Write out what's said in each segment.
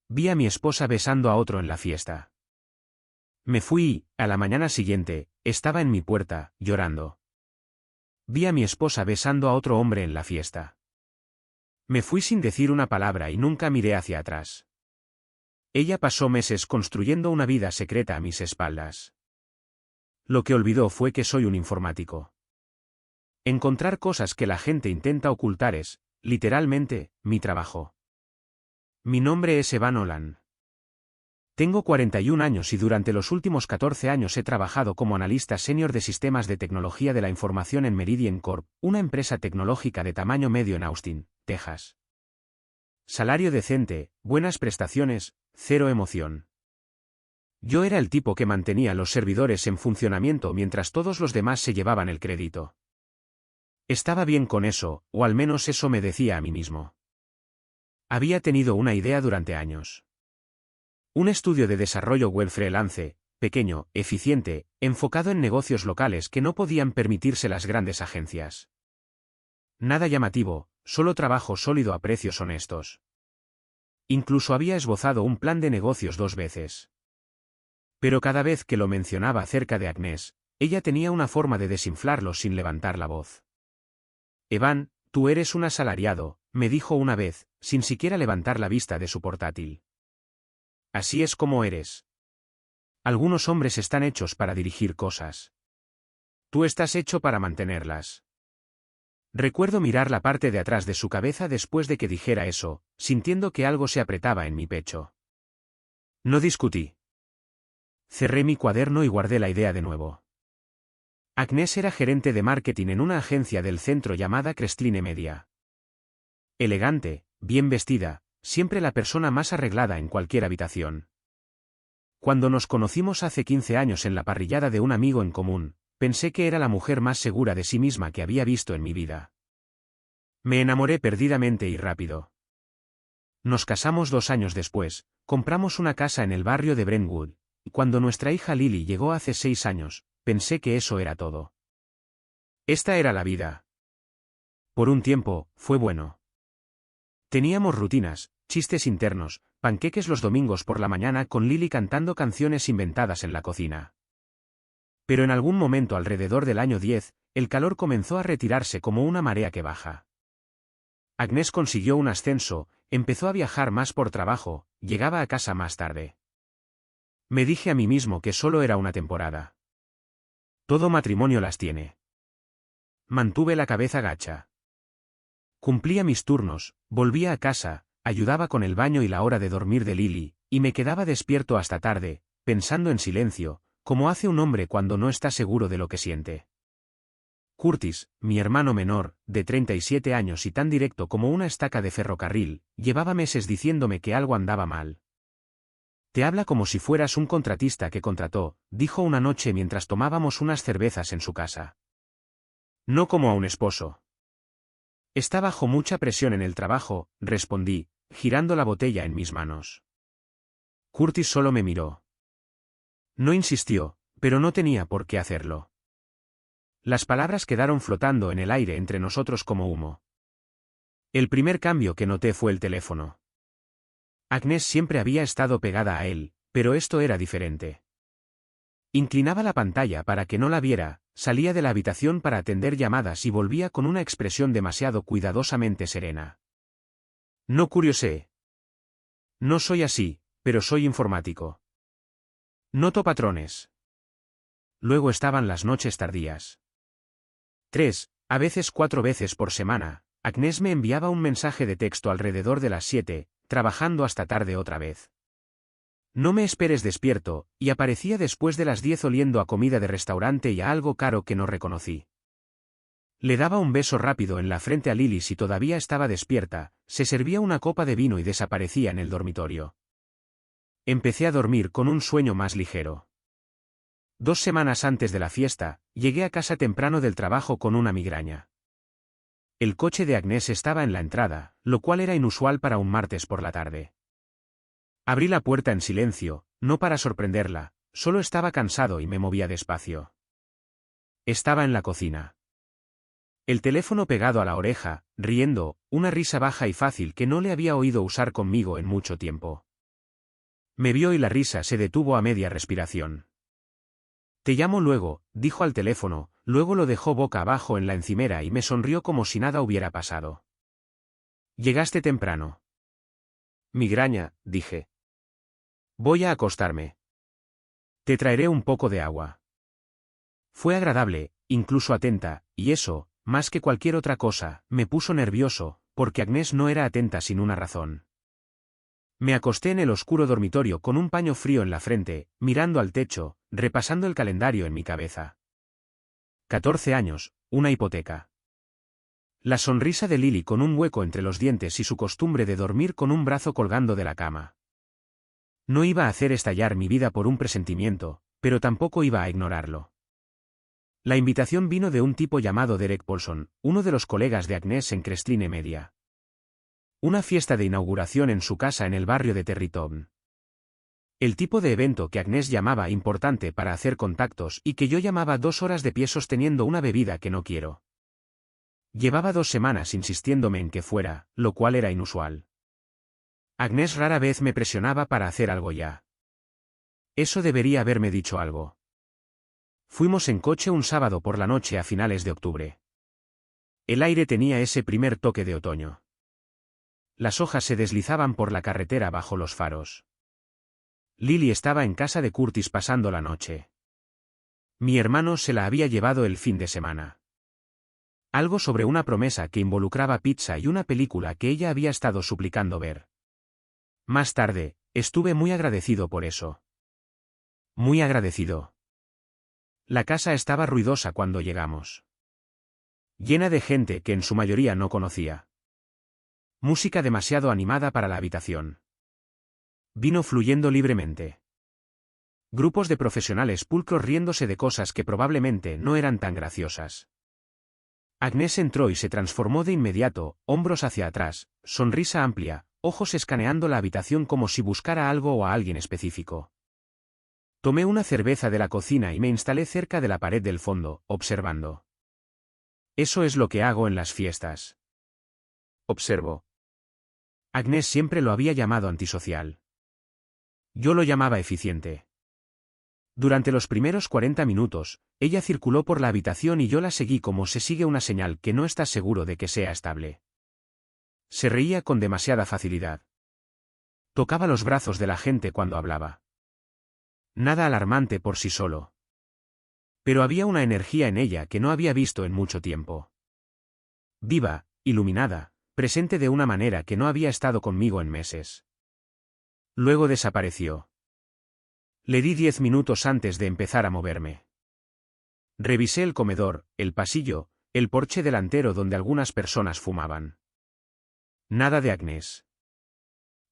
Vi a mi esposa besando a otro en la fiesta. Me fui y, a la mañana siguiente, estaba en mi puerta, llorando. Vi a mi esposa besando a otro hombre en la fiesta. Me fui sin decir una palabra y nunca miré hacia atrás. Ella pasó meses construyendo una vida secreta a mis espaldas. Lo que olvidó fue que soy un informático. Encontrar cosas que la gente intenta ocultar es, literalmente, mi trabajo. Mi nombre es Evan Olan. Tengo 41 años y durante los últimos 14 años he trabajado como analista senior de sistemas de tecnología de la información en Meridian Corp, una empresa tecnológica de tamaño medio en Austin, Texas. Salario decente, buenas prestaciones, cero emoción. Yo era el tipo que mantenía los servidores en funcionamiento mientras todos los demás se llevaban el crédito. Estaba bien con eso, o al menos eso me decía a mí mismo. Había tenido una idea durante años. Un estudio de desarrollo web freelance, pequeño, eficiente, enfocado en negocios locales que no podían permitirse las grandes agencias. Nada llamativo, solo trabajo sólido a precios honestos. Incluso había esbozado un plan de negocios 2 veces. Pero cada vez que lo mencionaba acerca de Agnes, ella tenía una forma de desinflarlo sin levantar la voz. Evan, tú eres un asalariado, me dijo una vez, sin siquiera levantar la vista de su portátil. Así es como eres. Algunos hombres están hechos para dirigir cosas. Tú estás hecho para mantenerlas. Recuerdo mirar la parte de atrás de su cabeza después de que dijera eso, sintiendo que algo se apretaba en mi pecho. No discutí. Cerré mi cuaderno y guardé la idea de nuevo. Agnes era gerente de marketing en una agencia del centro llamada Crestline Media. Elegante, bien vestida, siempre la persona más arreglada en cualquier habitación. Cuando nos conocimos hace 15 años en la parrillada de un amigo en común, pensé que era la mujer más segura de sí misma que había visto en mi vida. Me enamoré perdidamente y rápido. Nos casamos 2 años después, compramos una casa en el barrio de Brentwood, y cuando nuestra hija Lily llegó hace 6 años, pensé que eso era todo. Esta era la vida. Por un tiempo, fue bueno. Teníamos rutinas, chistes internos, panqueques los domingos por la mañana con Lily cantando canciones inventadas en la cocina. Pero en algún momento alrededor del año 10, el calor comenzó a retirarse como una marea que baja. Agnes consiguió un ascenso, empezó a viajar más por trabajo, llegaba a casa más tarde. Me dije a mí mismo que solo era una temporada. Todo matrimonio las tiene. Mantuve la cabeza gacha. Cumplía mis turnos, volvía a casa, ayudaba con el baño y la hora de dormir de Lily, y me quedaba despierto hasta tarde, pensando en silencio, como hace un hombre cuando no está seguro de lo que siente. Curtis, mi hermano menor, de 37 años y tan directo como una estaca de ferrocarril, llevaba meses diciéndome que algo andaba mal. Te habla como si fueras un contratista que contrató, dijo una noche mientras tomábamos unas cervezas en su casa. No como a un esposo. Está bajo mucha presión en el trabajo, respondí, girando la botella en mis manos. Curtis solo me miró. No insistió, pero no tenía por qué hacerlo. Las palabras quedaron flotando en el aire entre nosotros como humo. El primer cambio que noté fue el teléfono. Agnes siempre había estado pegada a él, pero esto era diferente. Inclinaba la pantalla para que no la viera, salía de la habitación para atender llamadas y volvía con una expresión demasiado cuidadosamente serena. No curiosé. No soy así, pero soy informático. Noto patrones. Luego estaban las noches tardías. 3, a veces 4 veces por semana, Agnes me enviaba un mensaje de texto alrededor de las 7, trabajando hasta tarde otra vez. No me esperes despierto, y aparecía después de las 10 oliendo a comida de restaurante y a algo caro que no reconocí. Le daba un beso rápido en la frente a Lily si todavía estaba despierta, se servía una copa de vino y desaparecía en el dormitorio. Empecé a dormir con un sueño más ligero. 2 semanas antes de la fiesta, llegué a casa temprano del trabajo con una migraña. El coche de Agnes estaba en la entrada, lo cual era inusual para un martes por la tarde. Abrí la puerta en silencio, no para sorprenderla, solo estaba cansado y me movía despacio. Estaba en la cocina. El teléfono pegado a la oreja, riendo, una risa baja y fácil que no le había oído usar conmigo en mucho tiempo. Me vio y la risa se detuvo a media respiración. Te llamo luego, dijo al teléfono, luego lo dejó boca abajo en la encimera y me sonrió como si nada hubiera pasado. Llegaste temprano. Migraña, dije. Voy a acostarme. Te traeré un poco de agua. Fue agradable, incluso atenta, y eso, más que cualquier otra cosa, me puso nervioso, porque Agnès no era atenta sin una razón. Me acosté en el oscuro dormitorio con un paño frío en la frente, mirando al techo, repasando el calendario en mi cabeza. 14 años, una hipoteca. La sonrisa de Lily con un hueco entre los dientes y su costumbre de dormir con un brazo colgando de la cama. No iba a hacer estallar mi vida por un presentimiento, pero tampoco iba a ignorarlo. La invitación vino de un tipo llamado Derek Paulson, uno de los colegas de Agnès en Crestline Media. Una fiesta de inauguración en su casa en el barrio de Territown. El tipo de evento que Agnès llamaba importante para hacer contactos y que yo llamaba 2 horas de pie sosteniendo una bebida que no quiero. Llevaba 2 semanas insistiéndome en que fuera, lo cual era inusual. Agnès rara vez me presionaba para hacer algo ya. Eso debería haberme dicho algo. Fuimos en coche un sábado por la noche a finales de octubre. El aire tenía ese primer toque de otoño. Las hojas se deslizaban por la carretera bajo los faros. Lily estaba en casa de Curtis pasando la noche. Mi hermano se la había llevado el fin de semana. Algo sobre una promesa que involucraba pizza y una película que ella había estado suplicando ver. Más tarde, estuve muy agradecido por eso. Muy agradecido. La casa estaba ruidosa cuando llegamos. Llena de gente que en su mayoría no conocía. Música demasiado animada para la habitación. Vino fluyendo libremente. Grupos de profesionales pulcros riéndose de cosas que probablemente no eran tan graciosas. Agnès entró y se transformó de inmediato, hombros hacia atrás, sonrisa amplia, ojos escaneando la habitación como si buscara algo o a alguien específico. Tomé una cerveza de la cocina y me instalé cerca de la pared del fondo, observando. Eso es lo que hago en las fiestas. Observo. Agnès siempre lo había llamado antisocial. Yo lo llamaba eficiente. Durante los primeros 40 minutos, ella circuló por la habitación y yo la seguí como se sigue una señal que no estás seguro de que sea estable. Se reía con demasiada facilidad. Tocaba los brazos de la gente cuando hablaba. Nada alarmante por sí solo. Pero había una energía en ella que no había visto en mucho tiempo. Viva, iluminada, presente de una manera que no había estado conmigo en meses. Luego desapareció. Le di 10 minutos antes de empezar a moverme. Revisé el comedor, el pasillo, el porche delantero donde algunas personas fumaban. Nada de Agnès.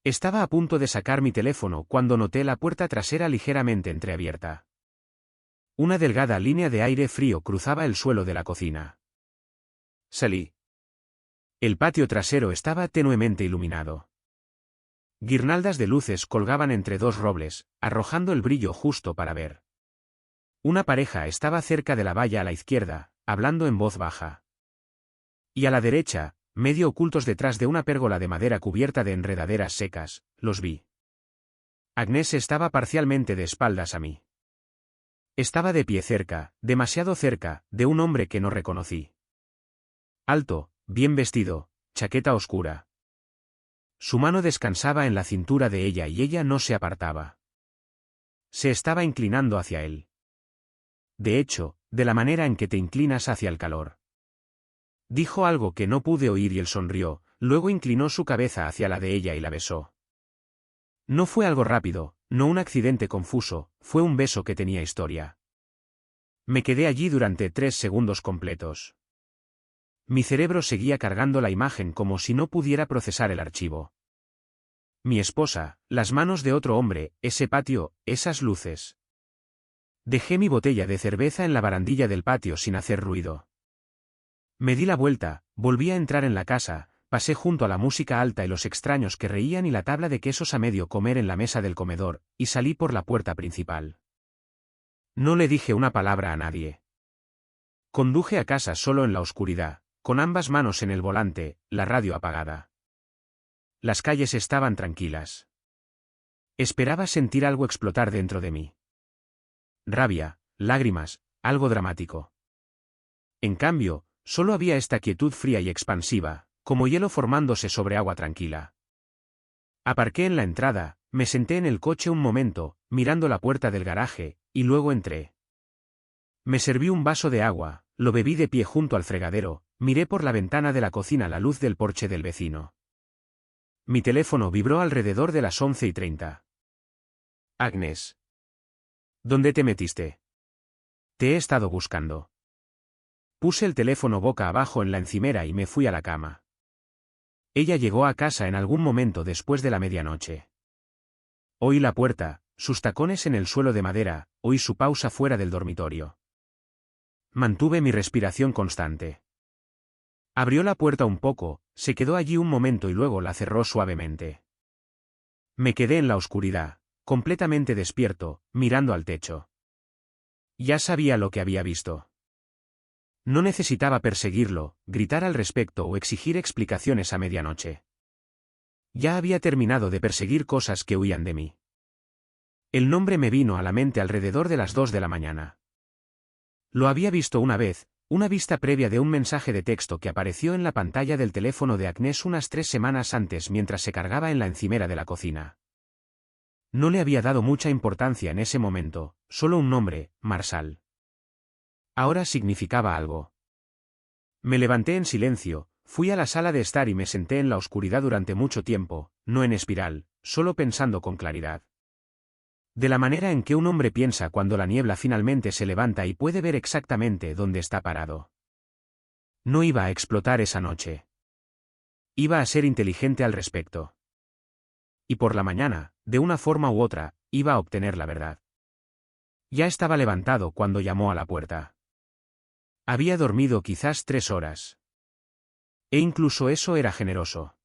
Estaba a punto de sacar mi teléfono cuando noté la puerta trasera ligeramente entreabierta. Una delgada línea de aire frío cruzaba el suelo de la cocina. Salí. El patio trasero estaba tenuemente iluminado. Guirnaldas de luces colgaban entre 2 robles, arrojando el brillo justo para ver. Una pareja estaba cerca de la valla a la izquierda, hablando en voz baja. Y a la derecha, medio ocultos detrás de una pérgola de madera cubierta de enredaderas secas, los vi. Agnès estaba parcialmente de espaldas a mí. Estaba de pie cerca, demasiado cerca, de un hombre que no reconocí. Alto, bien vestido, chaqueta oscura. Su mano descansaba en la cintura de ella y ella no se apartaba. Se estaba inclinando hacia él. De hecho, de la manera en que te inclinas hacia el calor. Dijo algo que no pude oír y él sonrió, luego inclinó su cabeza hacia la de ella y la besó. No fue algo rápido, no un accidente confuso, fue un beso que tenía historia. Me quedé allí durante 3 segundos completos. Mi cerebro seguía cargando la imagen como si no pudiera procesar el archivo. Mi esposa, las manos de otro hombre, ese patio, esas luces. Dejé mi botella de cerveza en la barandilla del patio sin hacer ruido. Me di la vuelta, volví a entrar en la casa, pasé junto a la música alta y los extraños que reían y la tabla de quesos a medio comer en la mesa del comedor, y salí por la puerta principal. No le dije una palabra a nadie. Conduje a casa solo en la oscuridad, con ambas manos en el volante, la radio apagada. Las calles estaban tranquilas. Esperaba sentir algo explotar dentro de mí. Rabia, lágrimas, algo dramático. En cambio, solo había esta quietud fría y expansiva, como hielo formándose sobre agua tranquila. Aparqué en la entrada, me senté en el coche un momento, mirando la puerta del garaje, y luego entré. Me serví un vaso de agua, lo bebí de pie junto al fregadero, miré por la ventana de la cocina la luz del porche del vecino. Mi teléfono vibró alrededor de las 11:30. Agnes. ¿Dónde te metiste? Te he estado buscando. Puse el teléfono boca abajo en la encimera y me fui a la cama. Ella llegó a casa en algún momento después de la medianoche. Oí la puerta, sus tacones en el suelo de madera, oí su pausa fuera del dormitorio. Mantuve mi respiración constante. Abrió la puerta un poco, se quedó allí un momento y luego la cerró suavemente. Me quedé en la oscuridad, completamente despierto, mirando al techo. Ya sabía lo que había visto. No necesitaba perseguirlo, gritar al respecto o exigir explicaciones a medianoche. Ya había terminado de perseguir cosas que huían de mí. El nombre me vino a la mente alrededor de las 2 de la mañana. Lo había visto una vez, una vista previa de un mensaje de texto que apareció en la pantalla del teléfono de Agnes unas 3 semanas antes mientras se cargaba en la encimera de la cocina. No le había dado mucha importancia en ese momento, solo un nombre, Marsal. Ahora significaba algo. Me levanté en silencio, fui a la sala de estar y me senté en la oscuridad durante mucho tiempo, no en espiral, solo pensando con claridad. De la manera en que un hombre piensa cuando la niebla finalmente se levanta y puede ver exactamente dónde está parado. No iba a explotar esa noche. Iba a ser inteligente al respecto. Y por la mañana, de una forma u otra, iba a obtener la verdad. Ya estaba levantado cuando llamó a la puerta. Había dormido quizás 3 horas. E incluso eso era generoso.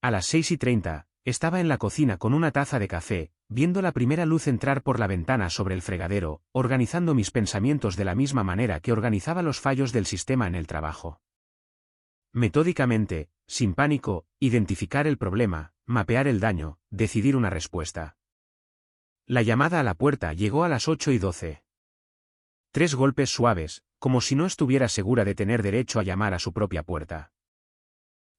A las 6:30, estaba en la cocina con una taza de café, viendo la primera luz entrar por la ventana sobre el fregadero, organizando mis pensamientos de la misma manera que organizaba los fallos del sistema en el trabajo. Metódicamente, sin pánico, identificar el problema, mapear el daño, decidir una respuesta. La llamada a la puerta llegó a las 8:12. 3 golpes suaves, como si no estuviera segura de tener derecho a llamar a su propia puerta.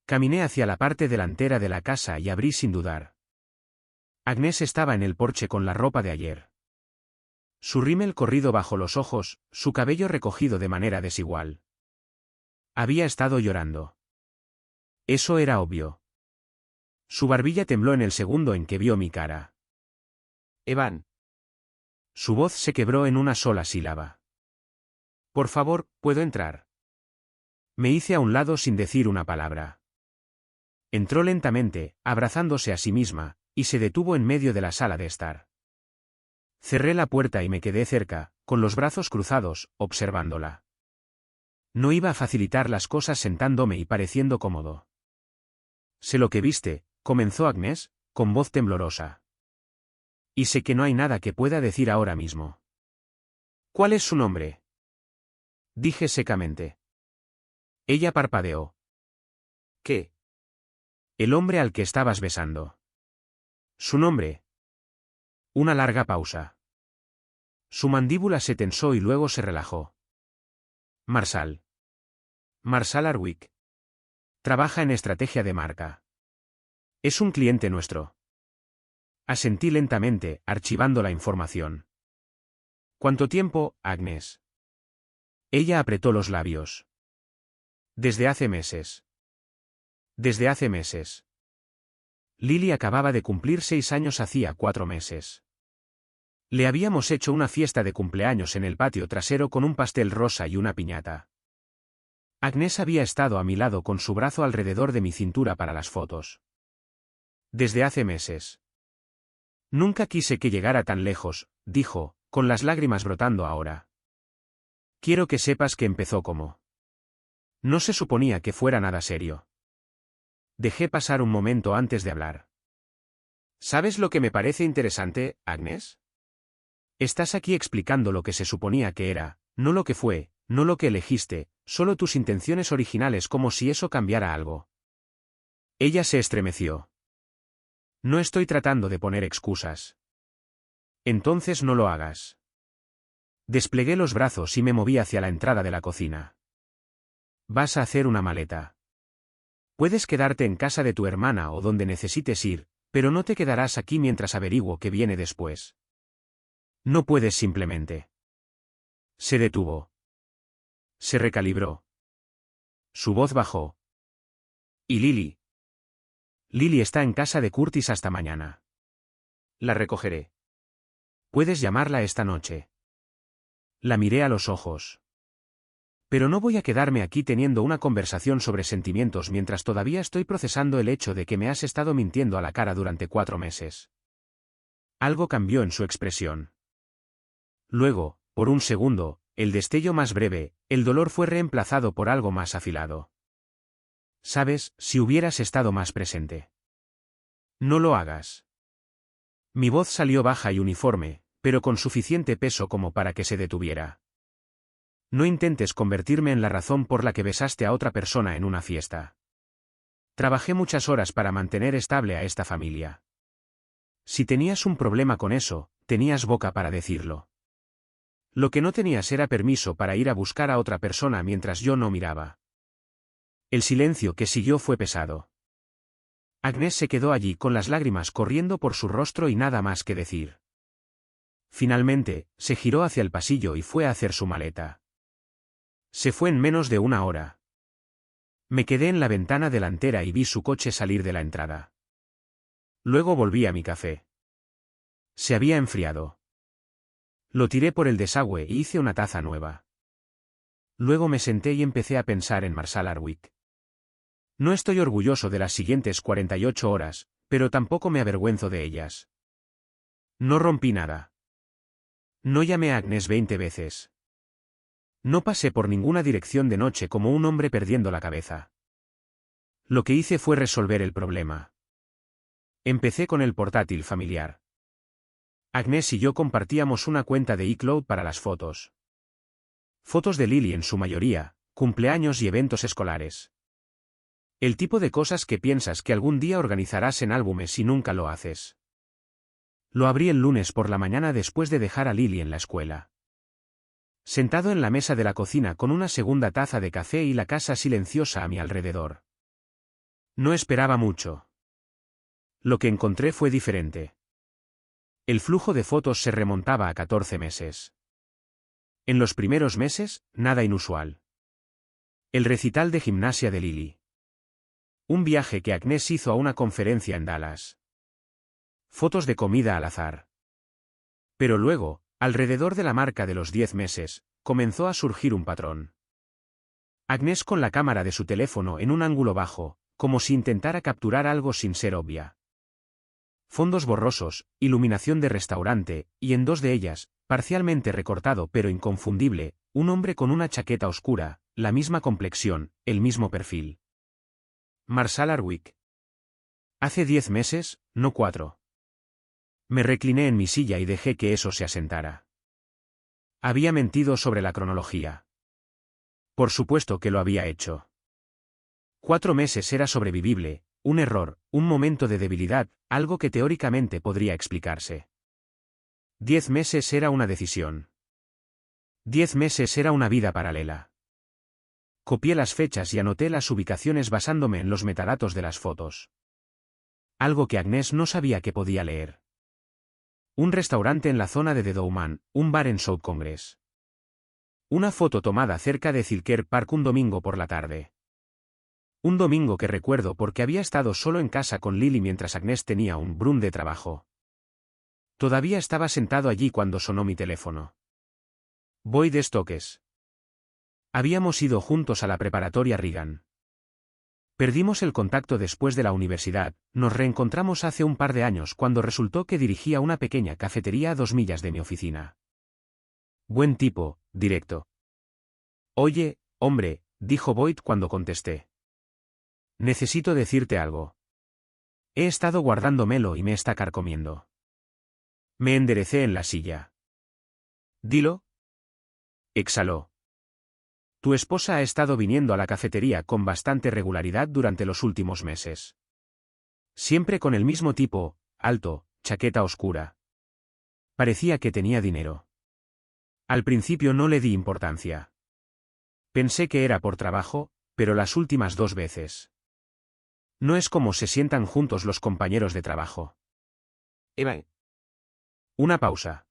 Caminé hacia la parte delantera de la casa y abrí sin dudar. Agnes estaba en el porche con la ropa de ayer. Su rímel corrido bajo los ojos, su cabello recogido de manera desigual. Había estado llorando. Eso era obvio. Su barbilla tembló en el segundo en que vio mi cara. Evan. Su voz se quebró en una sola sílaba. Por favor, ¿puedo entrar? Me hice a un lado sin decir una palabra. Entró lentamente, abrazándose a sí misma, y se detuvo en medio de la sala de estar. Cerré la puerta y me quedé cerca, con los brazos cruzados, observándola. No iba a facilitar las cosas sentándome y pareciendo cómodo. Sé lo que viste, comenzó Agnes, con voz temblorosa. Y sé que no hay nada que pueda decir ahora mismo. ¿Cuál es su nombre? Dije secamente. Ella parpadeó. ¿Qué? El hombre al que estabas besando. ¿Su nombre? Una larga pausa. Su mandíbula se tensó y luego se relajó. Marsal. Marsal Arwick. Trabaja en estrategia de marca. Es un cliente nuestro. Asentí lentamente, archivando la información. ¿Cuánto tiempo, Agnes? Ella apretó los labios. Desde hace meses. Desde hace meses. Lily acababa de cumplir 6 años hacía 4 meses. Le habíamos hecho una fiesta de cumpleaños en el patio trasero con un pastel rosa y una piñata. Agnes había estado a mi lado con su brazo alrededor de mi cintura para las fotos. Desde hace meses. Nunca quise que llegara tan lejos, dijo, con las lágrimas brotando ahora. Quiero que sepas que empezó como. No se suponía que fuera nada serio. Dejé pasar un momento antes de hablar. ¿Sabes lo que me parece interesante, Agnes? Estás aquí explicando lo que se suponía que era, no lo que fue, no lo que elegiste, solo tus intenciones originales como si eso cambiara algo. Ella se estremeció. No estoy tratando de poner excusas. Entonces no lo hagas. Desplegué los brazos y me moví hacia la entrada de la cocina. Vas a hacer una maleta. Puedes quedarte en casa de tu hermana o donde necesites ir, pero no te quedarás aquí mientras averiguo qué viene después. No puedes simplemente. Se detuvo. Se recalibró. Su voz bajó. ¿Y Lily? Lily está en casa de Curtis hasta mañana. La recogeré. Puedes llamarla esta noche. La miré a los ojos. Pero no voy a quedarme aquí teniendo una conversación sobre sentimientos mientras todavía estoy procesando el hecho de que me has estado mintiendo a la cara durante 4 meses. Algo cambió en su expresión. Luego, por un segundo, el destello más breve, el dolor fue reemplazado por algo más afilado. Sabes, si hubieras estado más presente. No lo hagas. Mi voz salió baja y uniforme, pero con suficiente peso como para que se detuviera. No intentes convertirme en la razón por la que besaste a otra persona en una fiesta. Trabajé muchas horas para mantener estable a esta familia. Si tenías un problema con eso, tenías boca para decirlo. Lo que no tenías era permiso para ir a buscar a otra persona mientras yo no miraba. El silencio que siguió fue pesado. Agnes se quedó allí con las lágrimas corriendo por su rostro y nada más que decir. Finalmente, se giró hacia el pasillo y fue a hacer su maleta. Se fue en menos de 1 hora. Me quedé en la ventana delantera y vi su coche salir de la entrada. Luego volví a mi café. Se había enfriado. Lo tiré por el desagüe y hice una taza nueva. Luego me senté y empecé a pensar en Marshall Arwick. No estoy orgulloso de las siguientes 48 horas, pero tampoco me avergüenzo de ellas. No rompí nada. No llamé a Agnes 20 veces. No pasé por ninguna dirección de noche como un hombre perdiendo la cabeza. Lo que hice fue resolver el problema. Empecé con el portátil familiar. Agnes y yo compartíamos una cuenta de iCloud para las fotos. Fotos de Lily en su mayoría, cumpleaños y eventos escolares. El tipo de cosas que piensas que algún día organizarás en álbumes y nunca lo haces. Lo abrí el lunes por la mañana después de dejar a Lily en la escuela. Sentado en la mesa de la cocina con una segunda taza de café y la casa silenciosa a mi alrededor. No esperaba mucho. Lo que encontré fue diferente. El flujo de fotos se remontaba a 14 meses. En los primeros meses, nada inusual. El recital de gimnasia de Lily. Un viaje que Agnes hizo a una conferencia en Dallas. Fotos de comida al azar. Pero luego, alrededor de la marca de los 10 meses, comenzó a surgir un patrón. Agnes con la cámara de su teléfono en un ángulo bajo, como si intentara capturar algo sin ser obvia. Fondos borrosos, iluminación de restaurante, y en 2 de ellas, parcialmente recortado pero inconfundible, un hombre con una chaqueta oscura, la misma complexión, el mismo perfil. Marshall Arwick. Hace 10 meses, no 4. Me recliné en mi silla y dejé que eso se asentara. Había mentido sobre la cronología. Por supuesto que lo había hecho. 4 meses era sobrevivible, un error, un momento de debilidad, algo que teóricamente podría explicarse. 10 meses era una decisión. 10 meses era una vida paralela. Copié las fechas y anoté las ubicaciones basándome en los metadatos de las fotos. Algo que Agnes no sabía que podía leer. Un restaurante en la zona de The Dowman, un bar en South Congress. Una foto tomada cerca de Zilker Park un domingo por la tarde. Un domingo que recuerdo porque había estado solo en casa con Lily mientras Agnes tenía un brun de trabajo. Todavía estaba sentado allí cuando sonó mi teléfono. Boyd Stokes. Habíamos ido juntos a la preparatoria Reagan. Perdimos el contacto después de la universidad, nos reencontramos hace un par de años cuando resultó que dirigía una pequeña cafetería a 2 millas de mi oficina. Buen tipo, directo. Oye, hombre, dijo Boyd cuando contesté. Necesito decirte algo. He estado guardándomelo y me está carcomiendo. Me enderecé en la silla. Dilo. Exhaló. Tu esposa ha estado viniendo a la cafetería con bastante regularidad durante los últimos meses. Siempre con el mismo tipo, alto, chaqueta oscura. Parecía que tenía dinero. Al principio no le di importancia. Pensé que era por trabajo, pero las últimas 2 veces. No es como se sientan juntos los compañeros de trabajo. Eva, Una pausa.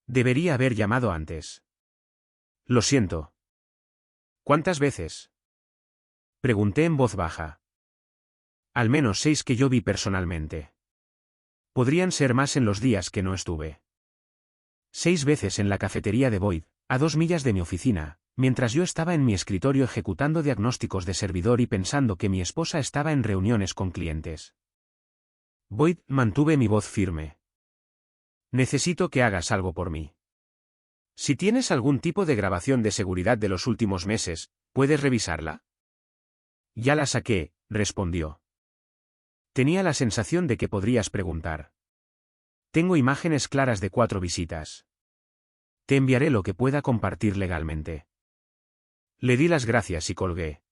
Debería haber llamado antes. Lo siento. ¿Cuántas veces? Pregunté en voz baja. Al menos 6 que yo vi personalmente. Podrían ser más en los días que no estuve. 6 veces en la cafetería de Boyd, a 2 millas de mi oficina, mientras yo estaba en mi escritorio ejecutando diagnósticos de servidor y pensando que mi esposa estaba en reuniones con clientes. Boyd, mantuve mi voz firme. Necesito que hagas algo por mí. Si tienes algún tipo de grabación de seguridad de los últimos meses, ¿puedes revisarla? Ya la saqué, respondió. Tenía la sensación de que podrías preguntar. Tengo imágenes claras de 4 visitas. Te enviaré lo que pueda compartir legalmente. Le di las gracias y colgué.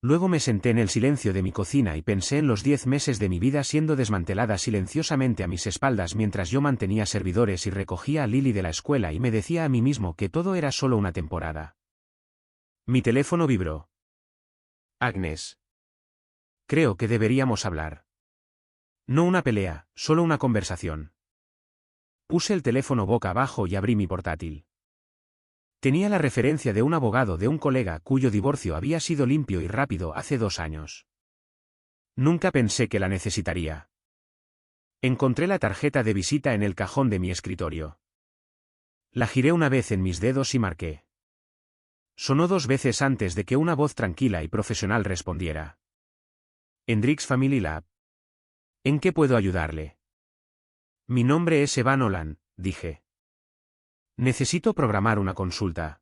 Luego me senté en el silencio de mi cocina y pensé en los 10 meses de mi vida siendo desmantelada silenciosamente a mis espaldas mientras yo mantenía servidores y recogía a Lily de la escuela y me decía a mí mismo que todo era solo una temporada. Mi teléfono vibró. Agnes. Creo que deberíamos hablar. No una pelea, solo una conversación. Puse el teléfono boca abajo y abrí mi portátil. Tenía la referencia de un abogado de un colega cuyo divorcio había sido limpio y rápido hace 2 años. Nunca pensé que la necesitaría. Encontré la tarjeta de visita en el cajón de mi escritorio. La giré una vez en mis dedos y marqué. Sonó 2 veces antes de que una voz tranquila y profesional respondiera. Hendrix Family Lab. ¿En qué puedo ayudarle? Mi nombre es Eva Nolan, dije. Necesito programar una consulta.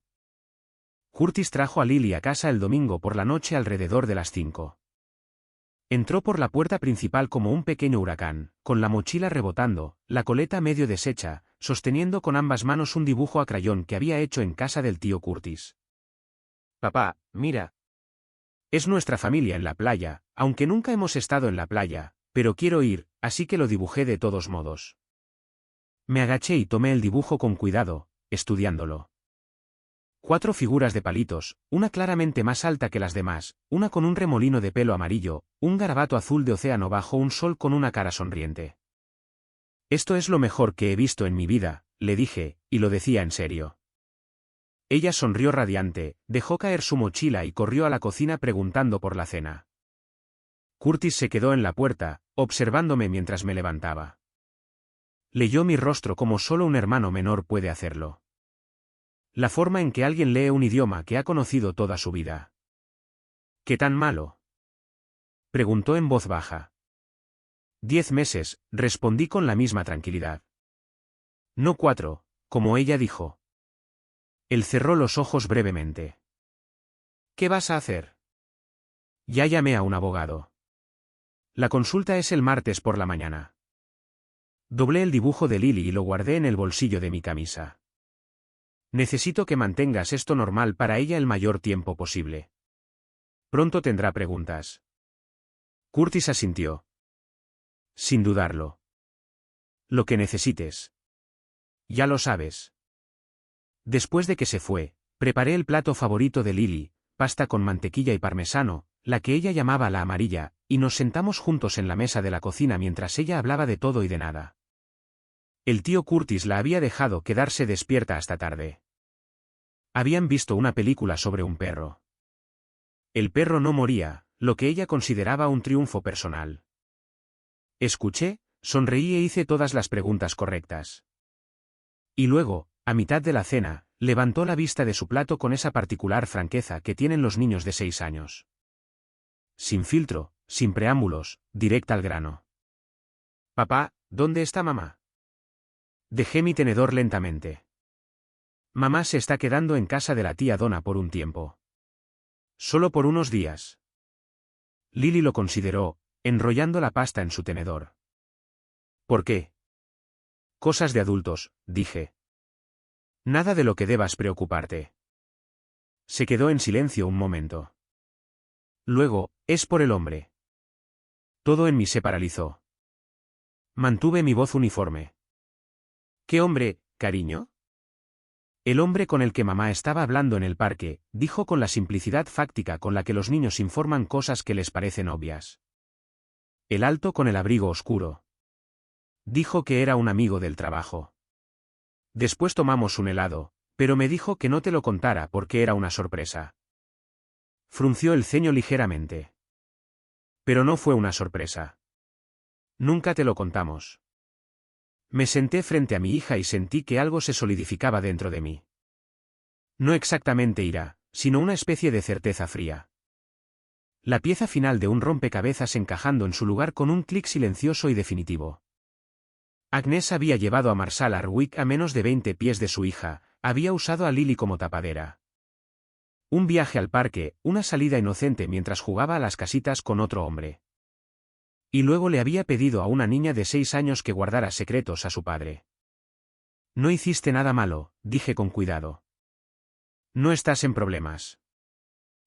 Curtis trajo a Lily a casa el domingo por la noche alrededor de las 5. Entró por la puerta principal como un pequeño huracán, con la mochila rebotando, la coleta medio deshecha, sosteniendo con ambas manos un dibujo a crayón que había hecho en casa del tío Curtis. papá, mira. Es nuestra familia en la playa, aunque nunca hemos estado en la playa, pero quiero ir, así que lo dibujé de todos modos. Me agaché y tomé el dibujo con cuidado, estudiándolo. 4 figuras de palitos, una claramente más alta que las demás, una con un remolino de pelo amarillo, un garabato azul de océano bajo un sol con una cara sonriente. Esto es lo mejor que he visto en mi vida, le dije, y lo decía en serio. Ella sonrió radiante, dejó caer su mochila y corrió a la cocina preguntando por la cena. Curtis se quedó en la puerta, observándome mientras me levantaba. Leyó mi rostro como solo un hermano menor puede hacerlo. La forma en que alguien lee un idioma que ha conocido toda su vida. ¿Qué tan malo? Preguntó en voz baja. 10 meses, respondí con la misma tranquilidad. No 4, como ella dijo. Él cerró los ojos brevemente. ¿Qué vas a hacer? Ya llamé a un abogado. La consulta es el martes por la mañana. Doblé el dibujo de Lily y lo guardé en el bolsillo de mi camisa. Necesito que mantengas esto normal para ella el mayor tiempo posible. Pronto tendrá preguntas. Curtis asintió. Sin dudarlo. Lo que necesites. Ya lo sabes. Después de que se fue, preparé el plato favorito de Lily, pasta con mantequilla y parmesano, la que ella llamaba la amarilla, y nos sentamos juntos en la mesa de la cocina mientras ella hablaba de todo y de nada. El tío Curtis la había dejado quedarse despierta hasta tarde. Habían visto una película sobre un perro. El perro no moría, lo que ella consideraba un triunfo personal. Escuché, sonreí e hice todas las preguntas correctas. Y luego, a mitad de la cena, levantó la vista de su plato con esa particular franqueza que tienen los niños de 6 años. Sin filtro, sin preámbulos, directa al grano. Papá, ¿dónde está mamá? Dejé mi tenedor lentamente. Mamá se está quedando en casa de la tía Donna por un tiempo. Solo por unos días. Lily lo consideró, enrollando la pasta en su tenedor. ¿Por qué? Cosas de adultos, dije. Nada de lo que debas preocuparte. Se quedó en silencio un momento. Luego, es por el hombre. Todo en mí se paralizó. Mantuve mi voz uniforme. ¿Qué hombre, cariño? El hombre con el que mamá estaba hablando en el parque, dijo con la simplicidad fáctica con la que los niños informan cosas que les parecen obvias. El alto con el abrigo oscuro. Dijo que era un amigo del trabajo. Después tomamos un helado, pero me dijo que no te lo contara porque era una sorpresa. Frunció el ceño ligeramente. Pero no fue una sorpresa. Nunca te lo contamos. Me senté frente a mi hija y sentí que algo se solidificaba dentro de mí. No exactamente ira, sino una especie de certeza fría. La pieza final de un rompecabezas encajando en su lugar con un clic silencioso y definitivo. Agnes había llevado a Marshall Arwick a menos de 20 pies de su hija, había usado a Lily como tapadera. Un viaje al parque, una salida inocente mientras jugaba a las casitas con otro hombre. Y luego le había pedido a una niña de 6 años que guardara secretos a su padre. No hiciste nada malo, dije con cuidado. No estás en problemas.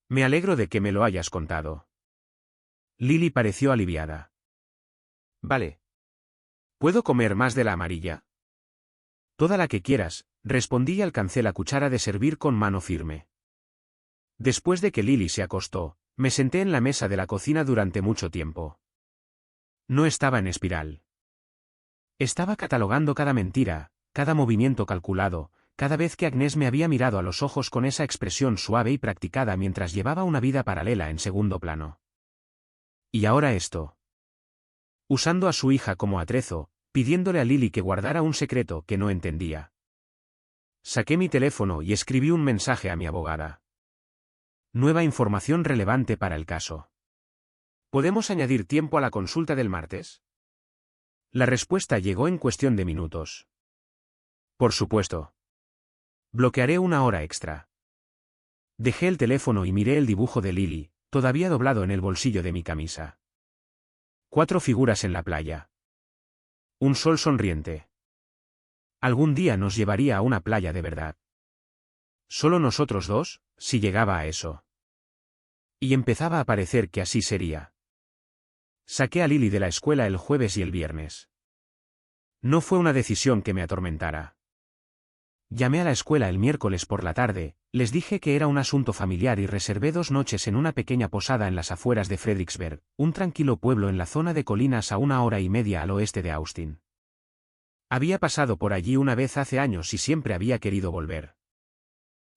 Me alegro de que me lo hayas contado. Lily pareció aliviada. Vale. ¿Puedo comer más de la amarilla? Toda la que quieras, respondí y alcancé la cuchara de servir con mano firme. Después de que Lily se acostó, me senté en la mesa de la cocina durante mucho tiempo. No estaba en espiral. Estaba catalogando cada mentira, cada movimiento calculado, cada vez que Agnes me había mirado a los ojos con esa expresión suave y practicada mientras llevaba una vida paralela en segundo plano. Y ahora esto. Usando a su hija como atrezo, pidiéndole a Lily que guardara un secreto que no entendía. Saqué mi teléfono y escribí un mensaje a mi abogada. Nueva información relevante para el caso. ¿Podemos añadir tiempo a la consulta del martes? La respuesta llegó en cuestión de minutos. Por supuesto. Bloquearé una hora extra. Dejé el teléfono y miré el dibujo de Lily, todavía doblado en el bolsillo de mi camisa. 4 figuras en la playa. Un sol sonriente. Algún día nos llevaría a una playa de verdad. Solo nosotros dos, si llegaba a eso. Y empezaba a parecer que así sería. Saqué a Lily de la escuela el jueves y el viernes. No fue una decisión que me atormentara. Llamé a la escuela el miércoles por la tarde, les dije que era un asunto familiar y reservé 2 noches en una pequeña posada en las afueras de Fredericksburg, un tranquilo pueblo en la zona de colinas a 1 hora y media al oeste de Austin. Había pasado por allí una vez hace años y siempre había querido volver.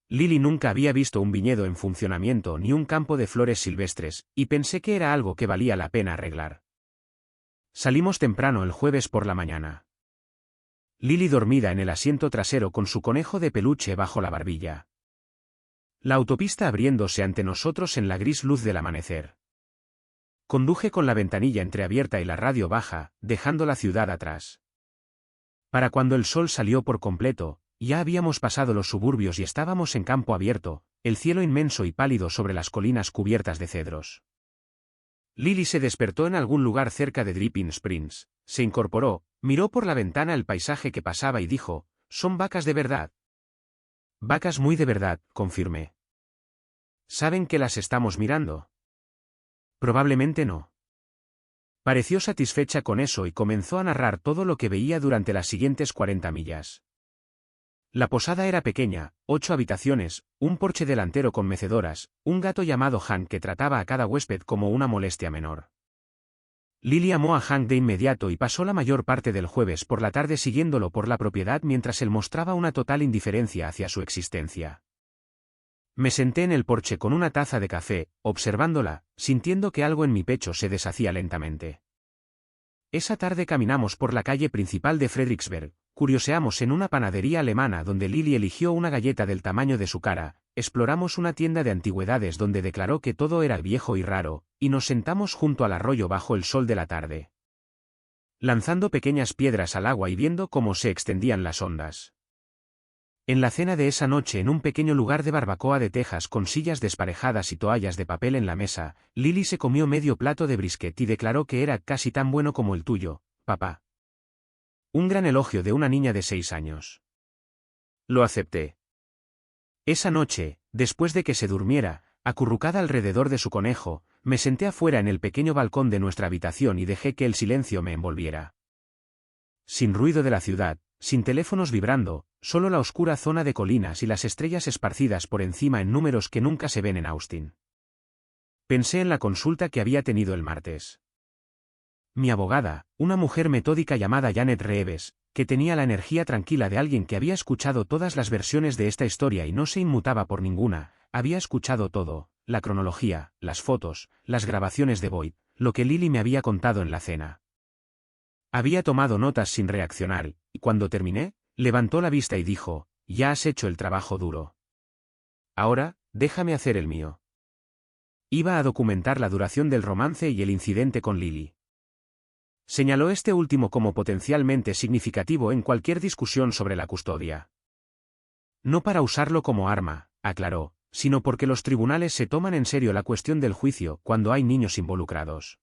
Lily nunca había visto un viñedo en funcionamiento ni un campo de flores silvestres, y pensé que era algo que valía la pena arreglar. Salimos temprano el jueves por la mañana. Lily dormida en el asiento trasero con su conejo de peluche bajo la barbilla. La autopista abriéndose ante nosotros en la gris luz del amanecer. Conduje con la ventanilla entreabierta y la radio baja, dejando la ciudad atrás. Para cuando el sol salió por completo, ya habíamos pasado los suburbios y estábamos en campo abierto, el cielo inmenso y pálido sobre las colinas cubiertas de cedros. Lily se despertó en algún lugar cerca de Dripping Springs, se incorporó, miró por la ventana el paisaje que pasaba y dijo, «Son vacas de verdad». «Vacas muy de verdad», confirmé. «¿Saben que las estamos mirando?» «Probablemente no». Pareció satisfecha con eso y comenzó a narrar todo lo que veía durante las siguientes 40 millas. La posada era pequeña, 8 habitaciones, un porche delantero con mecedoras, un gato llamado Hank que trataba a cada huésped como una molestia menor. Lily amó a Hank de inmediato y pasó la mayor parte del jueves por la tarde siguiéndolo por la propiedad mientras él mostraba una total indiferencia hacia su existencia. Me senté en el porche con una taza de café, observándola, sintiendo que algo en mi pecho se deshacía lentamente. Esa tarde caminamos por la calle principal de Fredericksburg, curioseamos en una panadería alemana donde Lily eligió una galleta del tamaño de su cara, exploramos una tienda de antigüedades donde declaró que todo era viejo y raro, y nos sentamos junto al arroyo bajo el sol de la tarde. Lanzando pequeñas piedras al agua y viendo cómo se extendían las ondas. En la cena de esa noche en un pequeño lugar de barbacoa de Texas con sillas desparejadas y toallas de papel en la mesa, Lily se comió medio plato de brisket y declaró que era casi tan bueno como el tuyo, papá. Un gran elogio de una niña de 6 años. Lo acepté. Esa noche, después de que se durmiera, acurrucada alrededor de su conejo, Me senté afuera en el pequeño balcón de nuestra habitación y dejé que el silencio me envolviera. Sin ruido de la ciudad, sin teléfonos vibrando, solo la oscura zona de colinas y las estrellas esparcidas por encima en números que nunca se ven en Austin. Pensé en la consulta que había tenido el martes. Mi abogada, una mujer metódica llamada Janet Reeves, que tenía la energía tranquila de alguien que había escuchado todas las versiones de esta historia y no se inmutaba por ninguna, había escuchado todo, la cronología, las fotos, las grabaciones de Boyd, lo que Lily me había contado en la cena. Había tomado notas sin reaccionar, y cuando terminé, levantó la vista y dijo, «Ya has hecho el trabajo duro. Ahora, déjame hacer el mío». Iba a documentar la duración del romance y el incidente con Lily. Señaló este último como potencialmente significativo en cualquier discusión sobre la custodia. No para usarlo como arma, aclaró, sino porque los tribunales se toman en serio la cuestión del juicio cuando hay niños involucrados.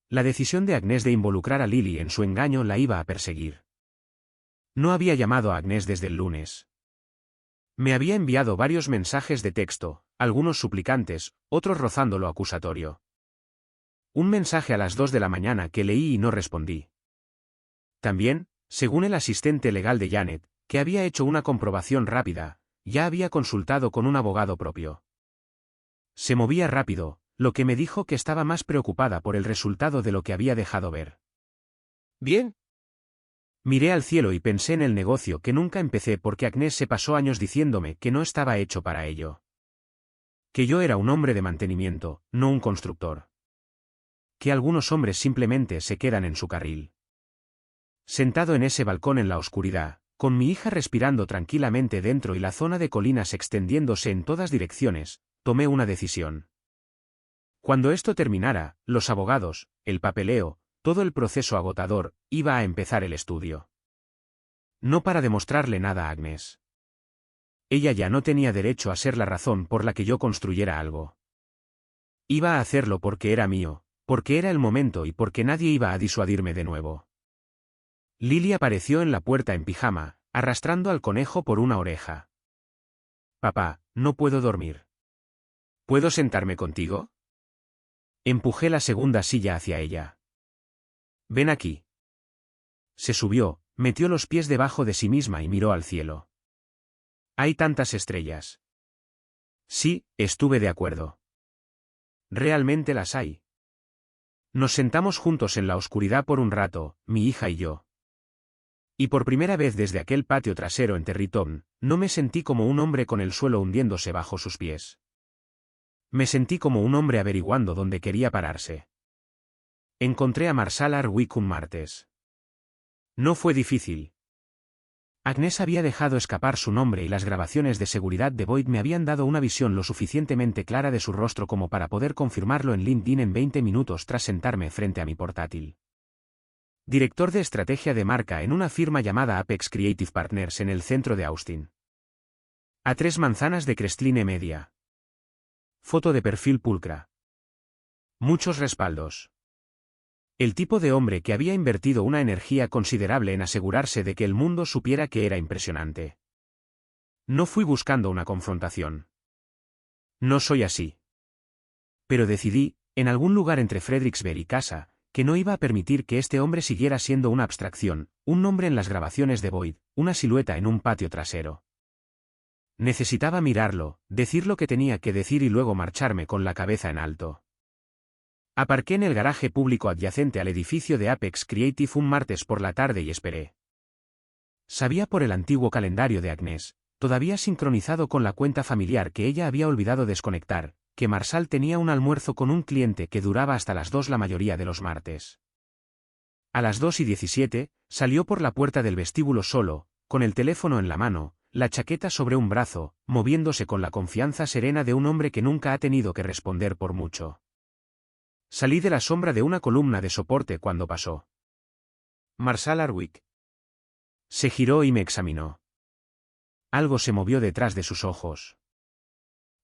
La decisión de Agnes de involucrar a Lily en su engaño la iba a perseguir. No había llamado a Agnes desde el lunes. Me había enviado varios mensajes de texto, algunos suplicantes, otros rozando lo acusatorio. Un mensaje a las 2 de la mañana que leí y no respondí. También, según el asistente legal de Janet, que había hecho una comprobación rápida, ya había consultado con un abogado propio. Se movía rápido, lo que me dijo que estaba más preocupada por el resultado de lo que había dejado ver. ¿Bien? Miré al cielo y pensé en el negocio que nunca empecé porque Agnes se pasó años diciéndome que no estaba hecho para ello. Que yo era un hombre de mantenimiento, no un constructor. Que algunos hombres simplemente se quedan en su carril. Sentado en ese balcón en la oscuridad, con mi hija respirando tranquilamente dentro y la zona de colinas extendiéndose en todas direcciones, tomé una decisión. Cuando esto terminara, los abogados, el papeleo, todo el proceso agotador, iba a empezar el estudio. No para demostrarle nada a Agnes. Ella ya no tenía derecho a ser la razón por la que yo construyera algo. Iba a hacerlo porque era mío, porque era el momento y porque nadie iba a disuadirme de nuevo. Lily apareció en la puerta en pijama, arrastrando al conejo por una oreja. «Papá, no puedo dormir. ¿Puedo sentarme contigo?» Empujé la segunda silla hacia ella. «Ven aquí». Se subió, metió los pies debajo de sí misma y miró al cielo. «Hay tantas estrellas». Sí, estuve de acuerdo. Realmente las hay. Nos sentamos juntos en la oscuridad por un rato, mi hija y yo. Y por primera vez desde aquel patio trasero en Terrytown, no me sentí como un hombre con el suelo hundiéndose bajo sus pies. Me sentí como un hombre averiguando dónde quería pararse. Encontré a Marshall Hardwick un martes. No fue difícil. Agnes había dejado escapar su nombre y las grabaciones de seguridad de Boyd me habían dado una visión lo suficientemente clara de su rostro como para poder confirmarlo en LinkedIn en 20 minutos tras sentarme frente a mi portátil. Director de estrategia de marca en una firma llamada Apex Creative Partners en el centro de Austin. A 3 manzanas de Crestline Media. Foto de perfil pulcra. Muchos respaldos. El tipo de hombre que había invertido una energía considerable en asegurarse de que el mundo supiera que era impresionante. No fui buscando una confrontación. No soy así. Pero decidí, en algún lugar entre Fredericksburg y casa, que no iba a permitir que este hombre siguiera siendo una abstracción, un nombre en las grabaciones de Boyd, una silueta en un patio trasero. Necesitaba mirarlo, decir lo que tenía que decir y luego marcharme con la cabeza en alto. Aparqué en el garaje público adyacente al edificio de Apex Creative un martes por la tarde y esperé. Sabía por el antiguo calendario de Agnes, todavía sincronizado con la cuenta familiar que ella había olvidado desconectar, que Marshall tenía un almuerzo con un cliente que duraba hasta las 2 la mayoría de los martes. A las 2:17, salió por la puerta del vestíbulo solo, con el teléfono en la mano, la chaqueta sobre un brazo, moviéndose con la confianza serena de un hombre que nunca ha tenido que responder por mucho. Salí de la sombra de una columna de soporte cuando pasó. Marshall Hardwick. Se giró y me examinó. Algo se movió detrás de sus ojos.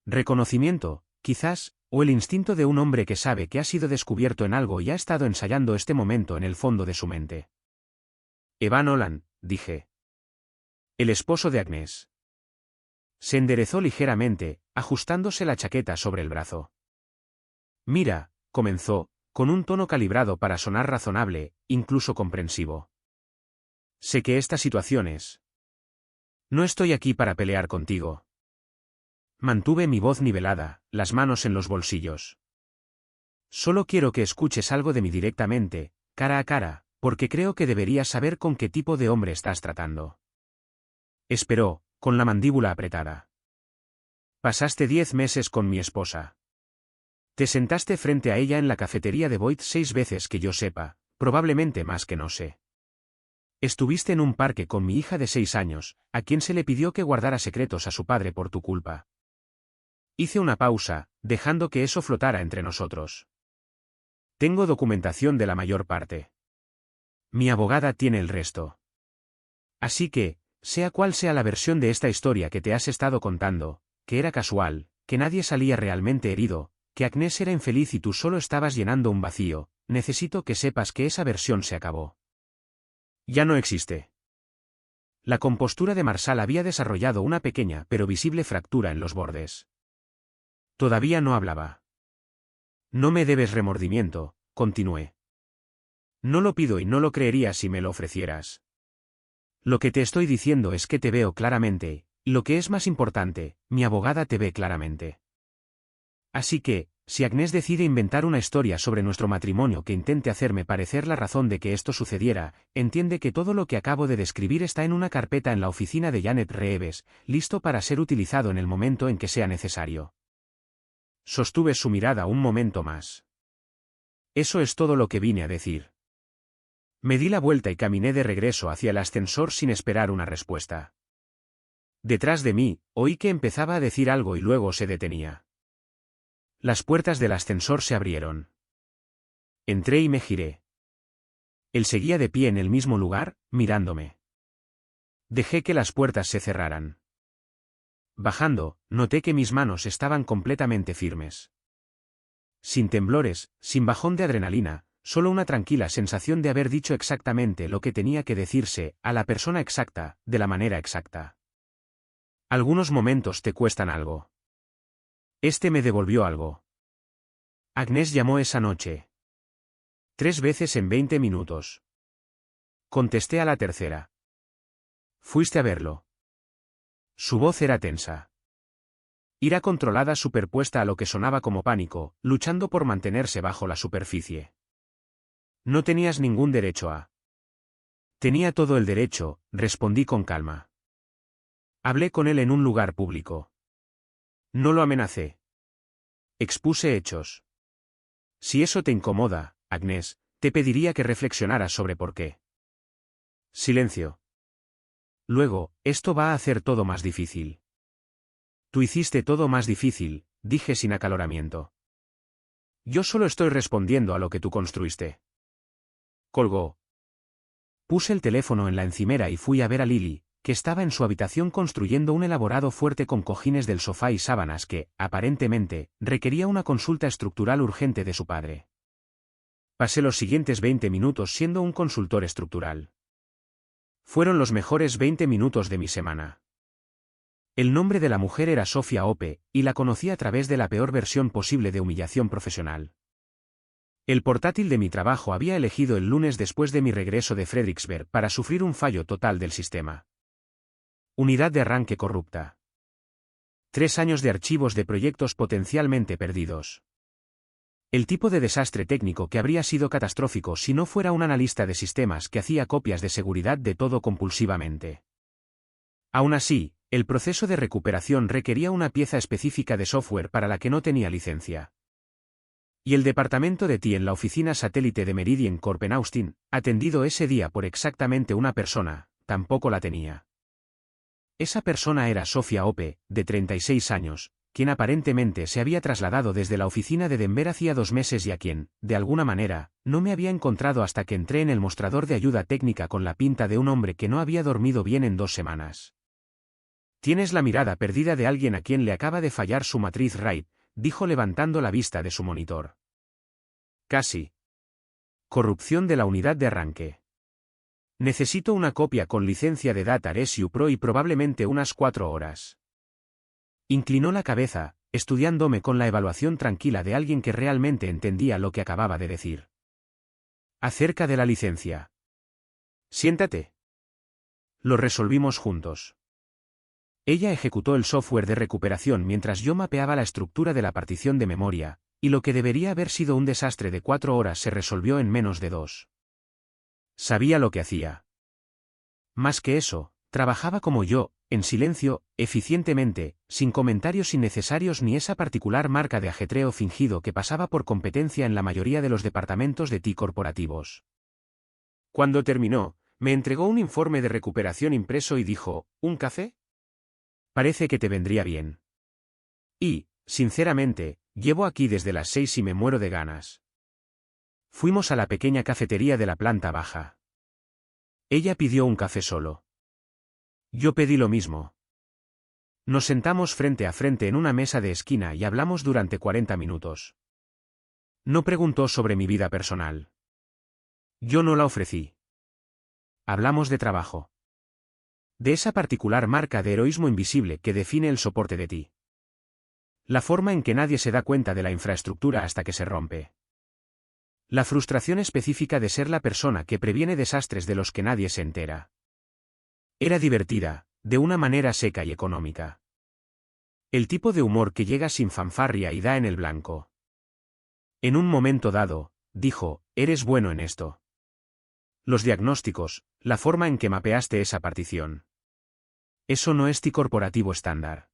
Reconocimiento, quizás, o el instinto de un hombre que sabe que ha sido descubierto en algo y ha estado ensayando este momento en el fondo de su mente. Evan Nolan, dije. El esposo de Agnes. Se enderezó ligeramente, ajustándose la chaqueta sobre el brazo. Mira, comenzó, con un tono calibrado para sonar razonable, incluso comprensivo. Sé que esta situación es. No estoy aquí para pelear contigo. Mantuve mi voz nivelada, las manos en los bolsillos. Solo quiero que escuches algo de mí directamente, cara a cara, porque creo que deberías saber con qué tipo de hombre estás tratando. Esperó, con la mandíbula apretada. Pasaste 10 meses con mi esposa. Te sentaste frente a ella en la cafetería de Boyd 6 veces que yo sepa, probablemente más que no sé. Estuviste en un parque con mi hija de 6 años, a quien se le pidió que guardara secretos a su padre por tu culpa. Hice una pausa, dejando que eso flotara entre nosotros. Tengo documentación de la mayor parte. Mi abogada tiene el resto. Así que, sea cual sea la versión de esta historia que te has estado contando, que era casual, que nadie salía realmente herido, que Agnès era infeliz y tú solo estabas llenando un vacío, necesito que sepas que esa versión se acabó. Ya no existe. La compostura de Marsal había desarrollado una pequeña pero visible fractura en los bordes. Todavía no hablaba. No me debes remordimiento, continué. No lo pido y no lo creería si me lo ofrecieras. Lo que te estoy diciendo es que te veo claramente, y lo que es más importante, mi abogada te ve claramente. Así que, si Agnès decide inventar una historia sobre nuestro matrimonio que intente hacerme parecer la razón de que esto sucediera, entiende que todo lo que acabo de describir está en una carpeta en la oficina de Janet Reeves, listo para ser utilizado en el momento en que sea necesario. Sostuve su mirada un momento más. Eso es todo lo que vine a decir. Me di la vuelta y caminé de regreso hacia el ascensor sin esperar una respuesta. Detrás de mí, oí que empezaba a decir algo y luego se detenía. Las puertas del ascensor se abrieron. Entré y me giré. Él seguía de pie en el mismo lugar, mirándome. Dejé que las puertas se cerraran. Bajando, noté que mis manos estaban completamente firmes. Sin temblores, sin bajón de adrenalina, solo una tranquila sensación de haber dicho exactamente lo que tenía que decirse, a la persona exacta, de la manera exacta. Algunos momentos te cuestan algo. Este me devolvió algo. Agnès llamó esa noche. 3 veces en 20 minutos. Contesté a la tercera. Fuiste a verlo. Su voz era tensa. Ira controlada superpuesta a lo que sonaba como pánico, luchando por mantenerse bajo la superficie. No tenías ningún derecho a. Tenía todo el derecho, respondí con calma. Hablé con él en un lugar público. No lo amenacé. Expuse hechos. Si eso te incomoda, Agnès, te pediría que reflexionaras sobre por qué. Silencio. Luego, esto va a hacer todo más difícil. Tú hiciste todo más difícil, dije sin acaloramiento. Yo solo estoy respondiendo a lo que tú construiste. Colgó. Puse el teléfono en la encimera y fui a ver a Lily, que estaba en su habitación construyendo un elaborado fuerte con cojines del sofá y sábanas que, aparentemente, requería una consulta estructural urgente de su padre. Pasé los siguientes 20 minutos siendo un consultor estructural. Fueron los mejores 20 minutos de mi semana. El nombre de la mujer era Sofia Ope, y la conocí a través de la peor versión posible de humillación profesional. El portátil de mi trabajo había elegido el lunes después de mi regreso de Fredericksburg para sufrir un fallo total del sistema. Unidad de arranque corrupta. 3 años de archivos de proyectos potencialmente perdidos. El tipo de desastre técnico que habría sido catastrófico si no fuera un analista de sistemas que hacía copias de seguridad de todo compulsivamente. Aún así, el proceso de recuperación requería una pieza específica de software para la que no tenía licencia. Y el departamento de TI en la oficina satélite de Meridian Corp en Austin, atendido ese día por exactamente una persona, tampoco la tenía. Esa persona era Sofia Ope, de 36 años, quien aparentemente se había trasladado desde la oficina de Denver hacía 2 meses y a quien, de alguna manera, no me había encontrado hasta que entré en el mostrador de ayuda técnica con la pinta de un hombre que no había dormido bien en 2 semanas. Tienes la mirada perdida de alguien a quien le acaba de fallar su matriz RAID, dijo levantando la vista de su monitor. Casi. Corrupción de la unidad de arranque. Necesito una copia con licencia de Data RSU Pro y probablemente unas 4 horas. Inclinó la cabeza, estudiándome con la evaluación tranquila de alguien que realmente entendía lo que acababa de decir. Acerca de la licencia. Siéntate. Lo resolvimos juntos. Ella ejecutó el software de recuperación mientras yo mapeaba la estructura de la partición de memoria, y lo que debería haber sido un desastre de 4 horas se resolvió en menos de 2. Sabía lo que hacía. Más que eso, trabajaba como yo, en silencio, eficientemente, sin comentarios innecesarios ni esa particular marca de ajetreo fingido que pasaba por competencia en la mayoría de los departamentos de TI corporativos. Cuando terminó, me entregó un informe de recuperación impreso y dijo, ¿un café? Parece que te vendría bien. Y, sinceramente, llevo aquí desde las 6 y me muero de ganas. Fuimos a la pequeña cafetería de la planta baja. Ella pidió un café solo. Yo pedí lo mismo. Nos sentamos frente a frente en una mesa de esquina y hablamos durante 40 minutos. No preguntó sobre mi vida personal. Yo no la ofrecí. Hablamos de trabajo. De esa particular marca de heroísmo invisible que define el soporte de ti. La forma en que nadie se da cuenta de la infraestructura hasta que se rompe. La frustración específica de ser la persona que previene desastres de los que nadie se entera. Era divertida, de una manera seca y económica. El tipo de humor que llega sin fanfarria y da en el blanco. En un momento dado, dijo, eres bueno en esto. Los diagnósticos, la forma en que mapeaste esa partición. Eso no es TI corporativo estándar.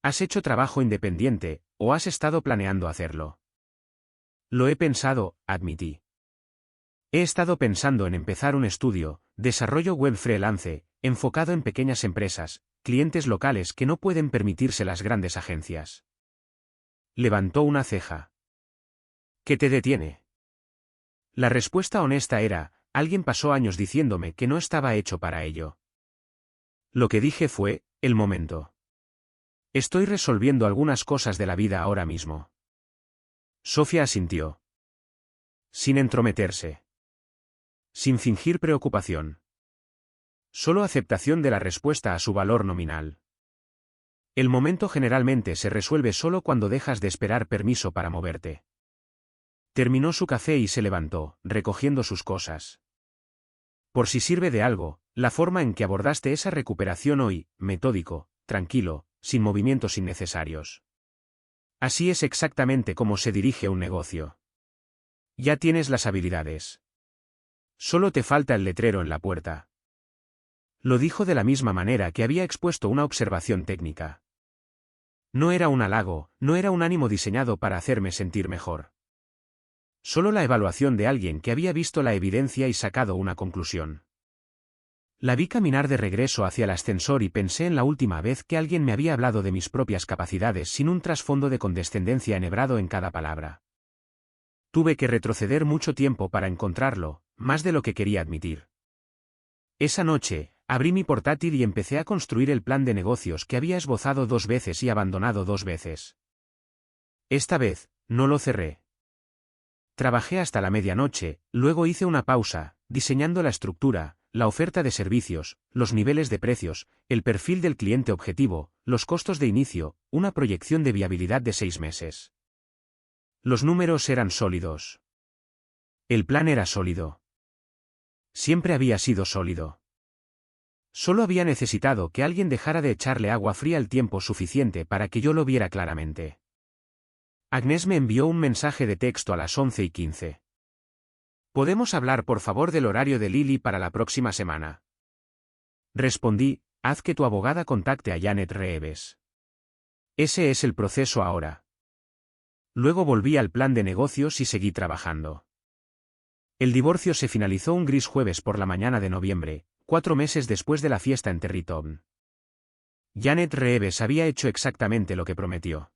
¿Has hecho trabajo independiente, o has estado planeando hacerlo? Lo he pensado, admití. He estado pensando en empezar un estudio, desarrollo web freelance, enfocado en pequeñas empresas, clientes locales que no pueden permitirse las grandes agencias. Levantó una ceja. ¿Qué te detiene? La respuesta honesta era, alguien pasó años diciéndome que no estaba hecho para ello. Lo que dije fue, el momento. Estoy resolviendo algunas cosas de la vida ahora mismo. Sofía asintió. Sin entrometerse. Sin fingir preocupación. Solo aceptación de la respuesta a su valor nominal. El momento generalmente se resuelve solo cuando dejas de esperar permiso para moverte. Terminó su café y se levantó, recogiendo sus cosas. Por si sirve de algo, la forma en que abordaste esa recuperación hoy, metódico, tranquilo, sin movimientos innecesarios. Así es exactamente como se dirige un negocio. Ya tienes las habilidades. Solo te falta el letrero en la puerta. Lo dijo de la misma manera que había expuesto una observación técnica. No era un halago, no era un ánimo diseñado para hacerme sentir mejor. Solo la evaluación de alguien que había visto la evidencia y sacado una conclusión. La vi caminar de regreso hacia el ascensor y pensé en la última vez que alguien me había hablado de mis propias capacidades sin un trasfondo de condescendencia enhebrado en cada palabra. Tuve que retroceder mucho tiempo para encontrarlo, más de lo que quería admitir. Esa noche, abrí mi portátil y empecé a construir el plan de negocios que había esbozado 2 veces y abandonado 2 veces. Esta vez, no lo cerré. Trabajé hasta la medianoche, luego hice una pausa, diseñando la estructura, la oferta de servicios, los niveles de precios, el perfil del cliente objetivo, los costos de inicio, una proyección de viabilidad de 6 meses. Los números eran sólidos. El plan era sólido. Siempre había sido sólido. Solo había necesitado que alguien dejara de echarle agua fría el tiempo suficiente para que yo lo viera claramente. Agnès me envió un mensaje de texto a las 11:15. ¿Podemos hablar por favor del horario de Lily para la próxima semana? Respondí, haz que tu abogada contacte a Janet Reeves. Ese es el proceso ahora. Luego volví al plan de negocios y seguí trabajando. El divorcio se finalizó un gris jueves por la mañana de noviembre, 4 meses después de la fiesta en Terrytown. Janet Reeves había hecho exactamente lo que prometió.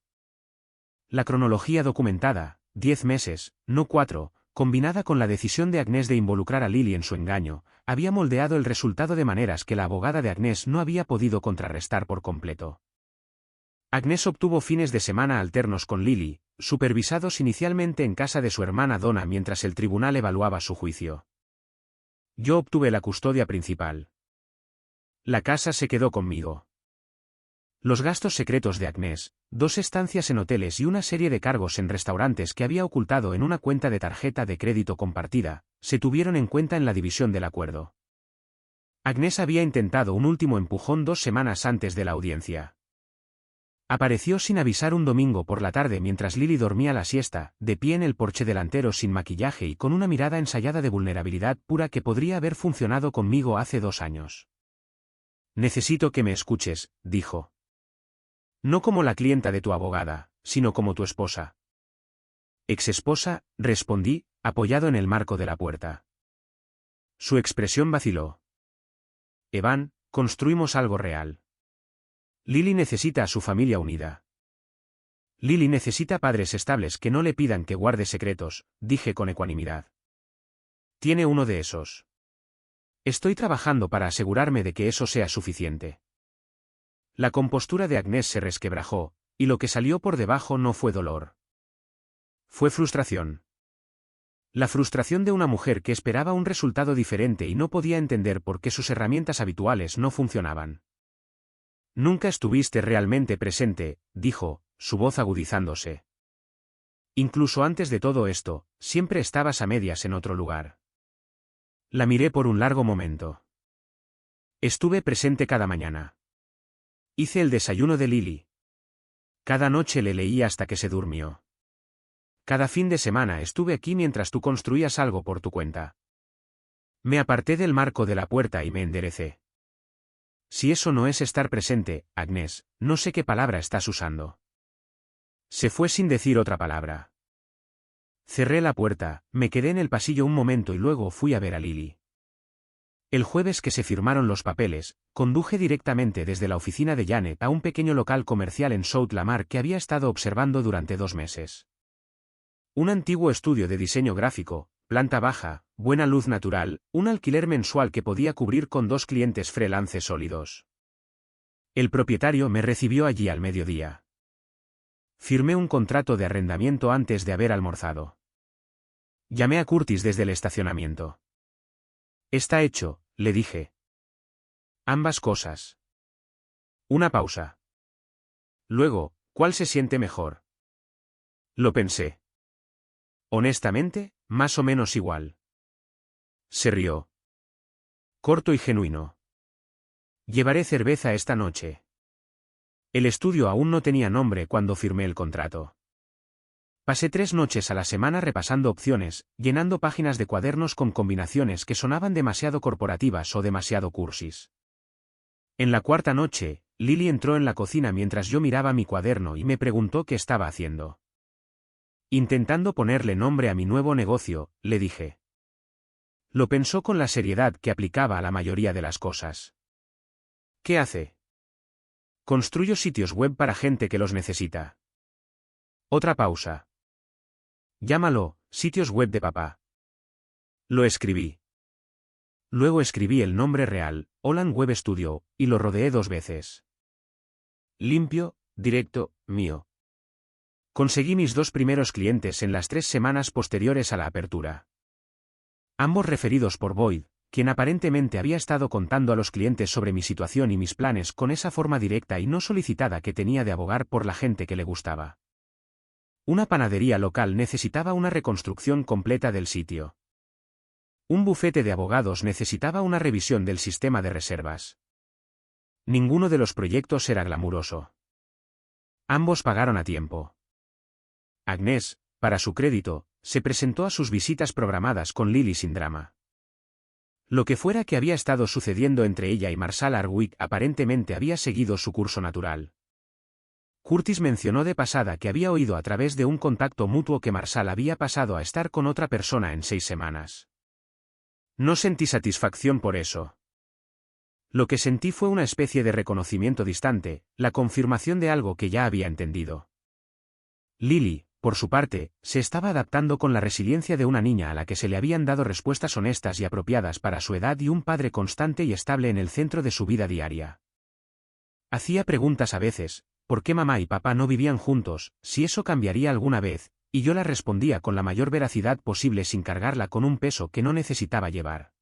La cronología documentada, 10 meses, no 4, combinada con la decisión de Agnès de involucrar a Lily en su engaño, había moldeado el resultado de maneras que la abogada de Agnès no había podido contrarrestar por completo. Agnès obtuvo fines de semana alternos con Lily, supervisados inicialmente en casa de su hermana Donna mientras el tribunal evaluaba su juicio. Yo obtuve la custodia principal. La casa se quedó conmigo. Los gastos secretos de Agnès, 2 estancias en hoteles y una serie de cargos en restaurantes que había ocultado en una cuenta de tarjeta de crédito compartida, se tuvieron en cuenta en la división del acuerdo. Agnès había intentado un último empujón 2 semanas antes de la audiencia. Apareció sin avisar un domingo por la tarde mientras Lily dormía la siesta, de pie en el porche delantero sin maquillaje y con una mirada ensayada de vulnerabilidad pura que podría haber funcionado conmigo hace 2 años. «Necesito que me escuches», dijo. «No como la clienta de tu abogada, sino como tu esposa». «Ex-esposa», respondí, apoyado en el marco de la puerta. Su expresión vaciló. «Evan, construimos algo real. Lily necesita a su familia unida. Lily necesita padres estables que no le pidan que guarde secretos», dije con ecuanimidad. «Tiene uno de esos. Estoy trabajando para asegurarme de que eso sea suficiente». La compostura de Agnès se resquebrajó, y lo que salió por debajo no fue dolor. Fue frustración. La frustración de una mujer que esperaba un resultado diferente y no podía entender por qué sus herramientas habituales no funcionaban. «Nunca estuviste realmente presente», dijo, su voz agudizándose. «Incluso antes de todo esto, siempre estabas a medias en otro lugar». La miré por un largo momento. «Estuve presente cada mañana. Hice el desayuno de Lily. Cada noche le leí hasta que se durmió. Cada fin de semana estuve aquí mientras tú construías algo por tu cuenta». Me aparté del marco de la puerta y me enderecé. «Si eso no es estar presente, Agnès, no sé qué palabra estás usando». Se fue sin decir otra palabra. Cerré la puerta, me quedé en el pasillo un momento y luego fui a ver a Lily. El jueves que se firmaron los papeles, conduje directamente desde la oficina de Janet a un pequeño local comercial en South Lamar que había estado observando durante 2 meses. Un antiguo estudio de diseño gráfico, planta baja, buena luz natural, un alquiler mensual que podía cubrir con 2 clientes freelance sólidos. El propietario me recibió allí al mediodía. Firmé un contrato de arrendamiento antes de haber almorzado. Llamé a Curtis desde el estacionamiento. «Está hecho», le dije. «Ambas cosas». Una pausa. Luego, ¿cuál se siente mejor? Lo pensé. Honestamente, más o menos igual. Se rió. Corto y genuino. «Llevaré cerveza esta noche». El estudio aún no tenía nombre cuando firmé el contrato. Pasé 3 noches a la semana repasando opciones, llenando páginas de cuadernos con combinaciones que sonaban demasiado corporativas o demasiado cursis. En la 4ª noche, Lily entró en la cocina mientras yo miraba mi cuaderno y me preguntó qué estaba haciendo. Intentando ponerle nombre a mi nuevo negocio, le dije. Lo pensó con la seriedad que aplicaba a la mayoría de las cosas. ¿Qué hace? Construyo sitios web para gente que los necesita. Otra pausa. Llámalo, sitios web de papá. Lo escribí. Luego escribí el nombre real, Holland Web Studio, y lo rodeé 2 veces. Limpio, directo, mío. Conseguí mis 2 primeros clientes en las 3 semanas posteriores a la apertura. Ambos referidos por Boyd, quien aparentemente había estado contando a los clientes sobre mi situación y mis planes con esa forma directa y no solicitada que tenía de abogar por la gente que le gustaba. Una panadería local necesitaba una reconstrucción completa del sitio. Un bufete de abogados necesitaba una revisión del sistema de reservas. Ninguno de los proyectos era glamuroso. Ambos pagaron a tiempo. Agnès, para su crédito, se presentó a sus visitas programadas con Lily sin drama. Lo que fuera que había estado sucediendo entre ella y Marshall Hardwick aparentemente había seguido su curso natural. Curtis mencionó de pasada que había oído a través de un contacto mutuo que Marshall había pasado a estar con otra persona en 6 semanas. No sentí satisfacción por eso. Lo que sentí fue una especie de reconocimiento distante, la confirmación de algo que ya había entendido. Lily, por su parte, se estaba adaptando con la resiliencia de una niña a la que se le habían dado respuestas honestas y apropiadas para su edad y un padre constante y estable en el centro de su vida diaria. Hacía preguntas a veces, ¿por qué mamá y papá no vivían juntos, si eso cambiaría alguna vez? Y yo la respondía con la mayor veracidad posible sin cargarla con un peso que no necesitaba llevar.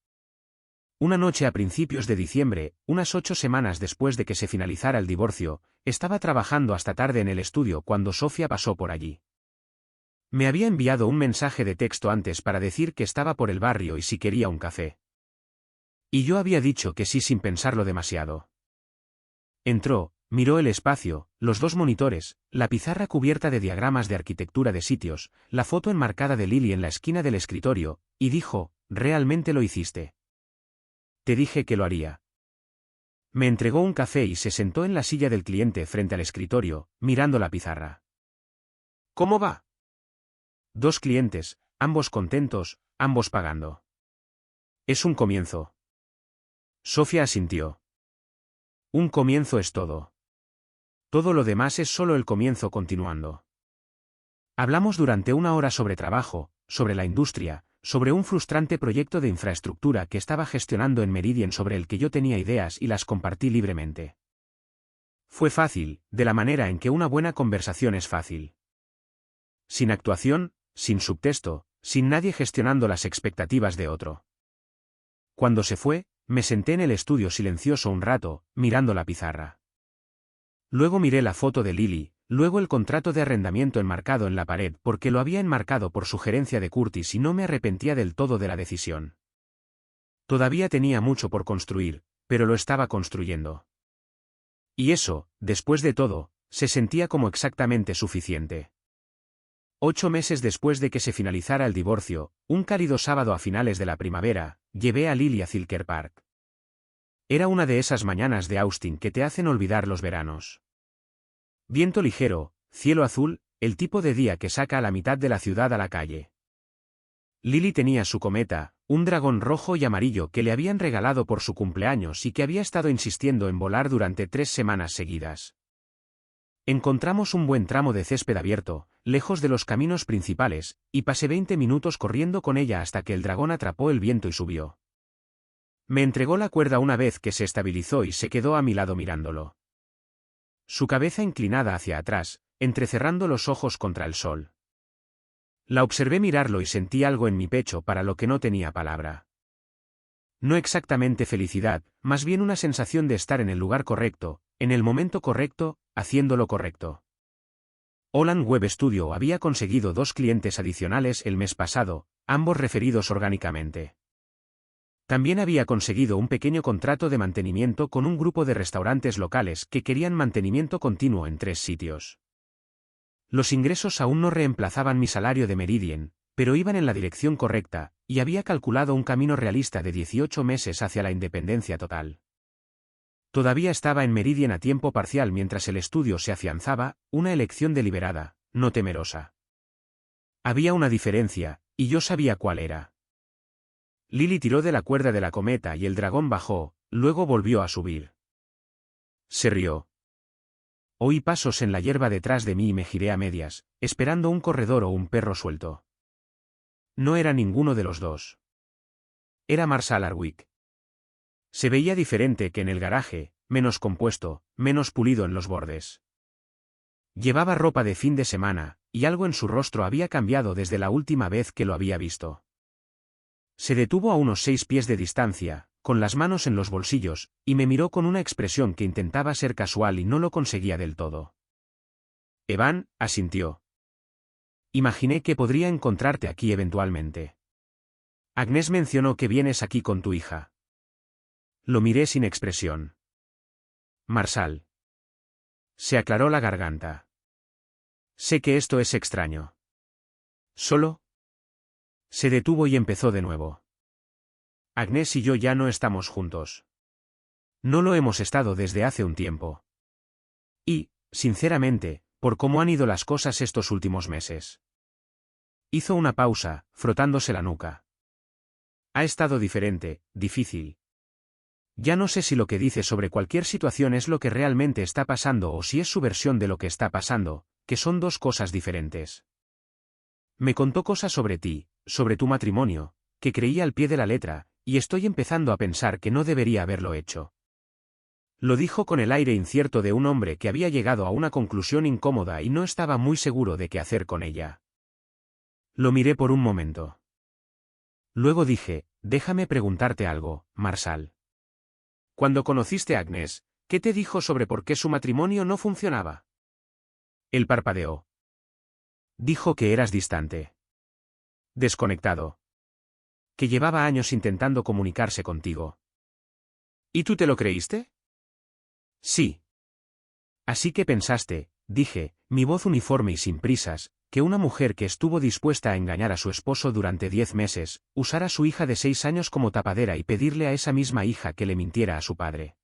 Una noche a principios de diciembre, unas 8 semanas después de que se finalizara el divorcio, estaba trabajando hasta tarde en el estudio cuando Sofía pasó por allí. Me había enviado un mensaje de texto antes para decir que estaba por el barrio y si quería un café. Y yo había dicho que sí sin pensarlo demasiado. Entró, miró el espacio, los 2 monitores, la pizarra cubierta de diagramas de arquitectura de sitios, la foto enmarcada de Lily en la esquina del escritorio, y dijo, «¿Realmente lo hiciste?» Te dije que lo haría. Me entregó un café y se sentó en la silla del cliente frente al escritorio, mirando la pizarra. ¿Cómo va? 2 clientes, ambos contentos, ambos pagando. Es un comienzo. Sofía asintió. Un comienzo es todo. Todo lo demás es solo el comienzo continuando. Hablamos durante 1 hora sobre trabajo, sobre la industria, sobre un frustrante proyecto de infraestructura que estaba gestionando en Meridian sobre el que yo tenía ideas y las compartí libremente. Fue fácil, de la manera en que una buena conversación es fácil. Sin actuación, sin subtexto, sin nadie gestionando las expectativas de otro. Cuando se fue, me senté en el estudio silencioso un rato, mirando la pizarra. Luego miré la foto de Lily, luego el contrato de arrendamiento enmarcado en la pared porque lo había enmarcado por sugerencia de Curtis y no me arrepentía del todo de la decisión. Todavía tenía mucho por construir, pero lo estaba construyendo. Y eso, después de todo, se sentía como exactamente suficiente. 8 meses después de que se finalizara el divorcio, un cálido sábado a finales de la primavera, llevé a Lily a Zilker Park. Era una de esas mañanas de Austin que te hacen olvidar los veranos. Viento ligero, cielo azul, el tipo de día que saca a la mitad de la ciudad a la calle. Lily tenía su cometa, un dragón rojo y amarillo que le habían regalado por su cumpleaños y que había estado insistiendo en volar durante 3 semanas seguidas. Encontramos un buen tramo de césped abierto, lejos de los caminos principales, y pasé 20 minutos corriendo con ella hasta que el dragón atrapó el viento y subió. Me entregó la cuerda una vez que se estabilizó y se quedó a mi lado mirándolo. Su cabeza inclinada hacia atrás, entrecerrando los ojos contra el sol. La observé mirarlo y sentí algo en mi pecho para lo que no tenía palabra. No exactamente felicidad, más bien una sensación de estar en el lugar correcto, en el momento correcto, haciendo lo correcto. Holland Web Studio había conseguido 2 clientes adicionales el mes pasado, ambos referidos orgánicamente. También había conseguido un pequeño contrato de mantenimiento con un grupo de restaurantes locales que querían mantenimiento continuo en 3 sitios. Los ingresos aún no reemplazaban mi salario de Meridian, pero iban en la dirección correcta, y había calculado un camino realista de 18 meses hacia la independencia total. Todavía estaba en Meridian a tiempo parcial mientras el estudio se afianzaba, una elección deliberada, no temerosa. Había una diferencia, y yo sabía cuál era. Lily tiró de la cuerda de la cometa y el dragón bajó, luego volvió a subir. Se rió. Oí pasos en la hierba detrás de mí y me giré a medias, esperando un corredor o un perro suelto. No era ninguno de los 2. Era Marshall Arwick. Se veía diferente que en el garaje, menos compuesto, menos pulido en los bordes. Llevaba ropa de fin de semana, y algo en su rostro había cambiado desde la última vez que lo había visto. Se detuvo a unos 6 pies de distancia, con las manos en los bolsillos, y me miró con una expresión que intentaba ser casual y no lo conseguía del todo. Evan, asintió. Imaginé que podría encontrarte aquí eventualmente. Agnes mencionó que vienes aquí con tu hija. Lo miré sin expresión. Marshall. Se aclaró la garganta. Sé que esto es extraño. ¿Solo? Se detuvo y empezó de nuevo. Agnes y yo ya no estamos juntos. No lo hemos estado desde hace un tiempo. Y, sinceramente, por cómo han ido las cosas estos últimos meses. Hizo una pausa, frotándose la nuca. Ha estado diferente, difícil. Ya no sé si lo que dice sobre cualquier situación es lo que realmente está pasando o si es su versión de lo que está pasando, que son 2 cosas diferentes. Me contó cosas sobre ti, sobre tu matrimonio, que creía al pie de la letra, y estoy empezando a pensar que no debería haberlo hecho. Lo dijo con el aire incierto de un hombre que había llegado a una conclusión incómoda y no estaba muy seguro de qué hacer con ella. Lo miré por un momento. Luego dije, Déjame preguntarte algo, Marsal. Cuando conociste a Agnes, ¿qué te dijo sobre por qué su matrimonio no funcionaba? Él parpadeó. Dijo que eras distante. Desconectado. Que llevaba años intentando comunicarse contigo. ¿Y tú te lo creíste? Sí. Así que pensaste, dije, mi voz uniforme y sin prisas, que una mujer que estuvo dispuesta a engañar a su esposo durante 10 meses, usara a su hija de 6 años como tapadera y pedirle a esa misma hija que le mintiera a su padre.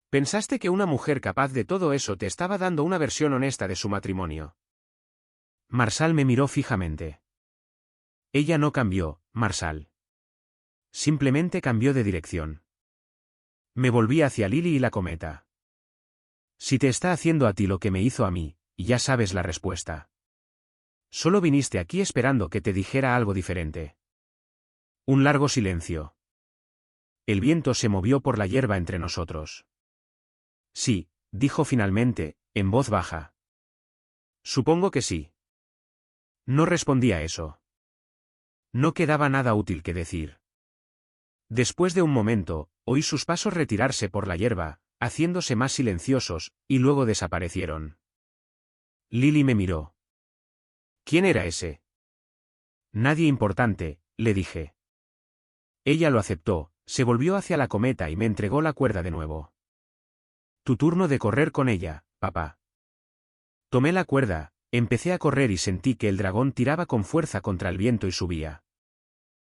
Pensaste que una mujer capaz de todo eso te estaba dando una versión honesta de su matrimonio. Marsal me miró fijamente. Ella no cambió, Marsal. Simplemente cambió de dirección. Me volví hacia Lily y la cometa. Si te está haciendo a ti lo que me hizo a mí, ya sabes la respuesta. Solo viniste aquí esperando que te dijera algo diferente. Un largo silencio. El viento se movió por la hierba entre nosotros. Sí, dijo finalmente, en voz baja. Supongo que sí. No respondí a eso. No quedaba nada útil que decir. Después de un momento, oí sus pasos retirarse por la hierba, haciéndose más silenciosos, y luego desaparecieron. Lily me miró. ¿Quién era ese? Nadie importante, le dije. Ella lo aceptó, se volvió hacia la cometa y me entregó la cuerda de nuevo. Tu turno de correr con ella, papá. Tomé la cuerda, empecé a correr y sentí que el dragón tiraba con fuerza contra el viento y subía.